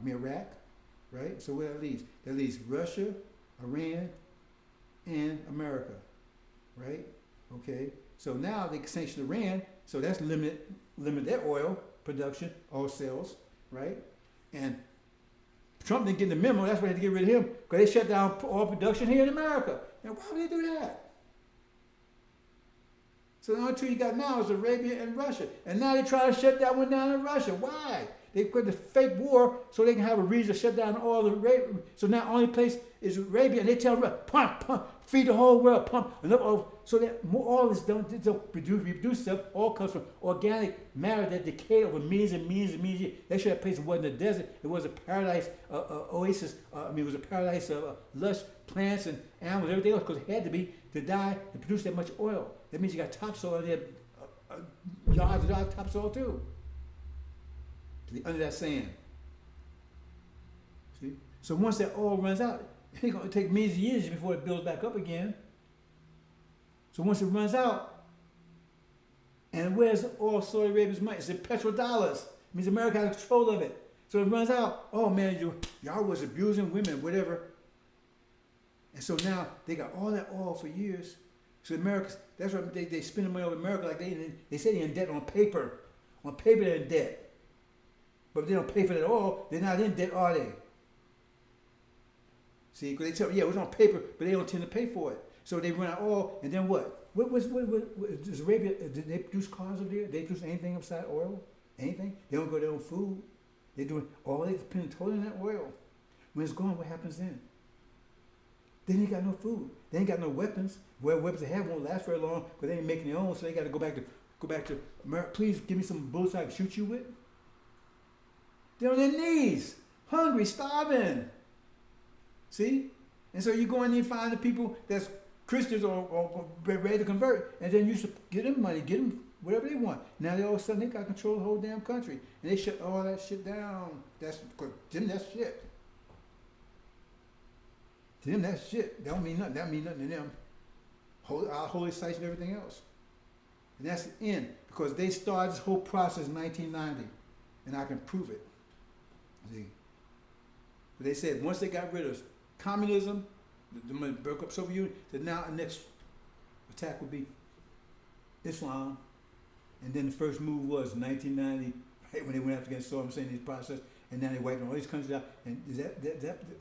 Iraq. Right? So where that leaves? That leaves Russia, Iran, and America. Right? Okay. So now they sanction Iran, so that's limit their oil production, oil sales, right? And Trump didn't get the memo. That's why they had to get rid of him because they shut down oil production here in America. Now, why would they do that? So the only two you got now is Arabia and Russia, and now they try to shut that one down in Russia. Why? They put the fake war so they can have a reason to shut down all the Arabia. So now only place is Arabia, and they tell them, pump, feed the whole world, pump. So that all this don't reproduce stuff all comes from organic matter that decayed over millions and millions and millions of years. They should have place. It wasn't a desert. It was a paradise, oasis. It was a paradise of lush plants and animals, everything else, because it had to be to die to produce that much oil. That means you got topsoil in there, yards of topsoil too. Under that sand. See? So once that oil runs out, it's going to take millions of years before it builds back up again. So once it runs out, and where's oil Saudi Arabia's money? It's in petrodollars. It means America has control of it. So it runs out. Oh man, y'all was abusing women, whatever. And so now they got all that oil for years. So America, that's why they spend the money over America like they say they're in debt on paper. On paper they're in debt. But if they don't pay for that oil, they're not in debt, are they? See, because they tell me, yeah, it was on paper, but they don't tend to pay for it. So they run out of oil, and then what? What does Arabia, did they produce cars over there? Did they produce anything outside oil? Anything? They don't grow their own food. They're doing all they depend totally on that oil. When it's gone, what happens then? Then they got no food. They ain't got no weapons. Well, weapons they have won't last very long because they ain't making their own, so they got to go back to America. Please give me some bullets I can shoot you with. They're on their knees, hungry, starving. See? And so you go in there and find the people that's Christians or ready to convert, and then you get them money, get them whatever they want. Now they all of a sudden they got control of the whole damn country. And they shut all that shit down. That's shit. To them, that's shit. That don't mean nothing. That mean nothing to them. Our holy sites and everything else. And that's the end. Because they started this whole process in 1990. And I can prove it. See? But they said once they got rid of communism, the broke up Soviet Union, that now the next attack would be Islam. And then the first move was 1990, right when they went after against Saddam Hussein in this process, and now they wiped all these countries out. And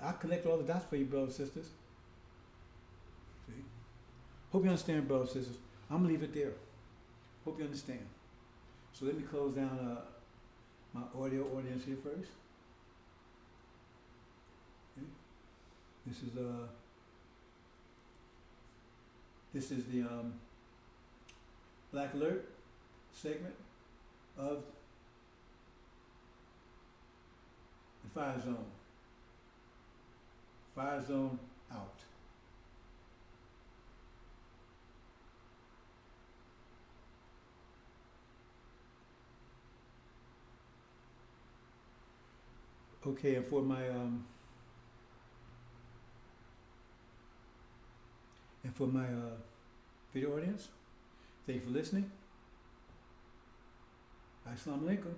I connect all the dots for you, brothers and sisters. See? Hope you understand, brothers and sisters. I'm gonna leave it there. Hope you understand. So let me close down my audio audience here first. Okay. This is the Black Alert segment of the Fire Zone. Fire Zone out. Okay, and for my video audience, thank you for listening. Assalamu alaikum.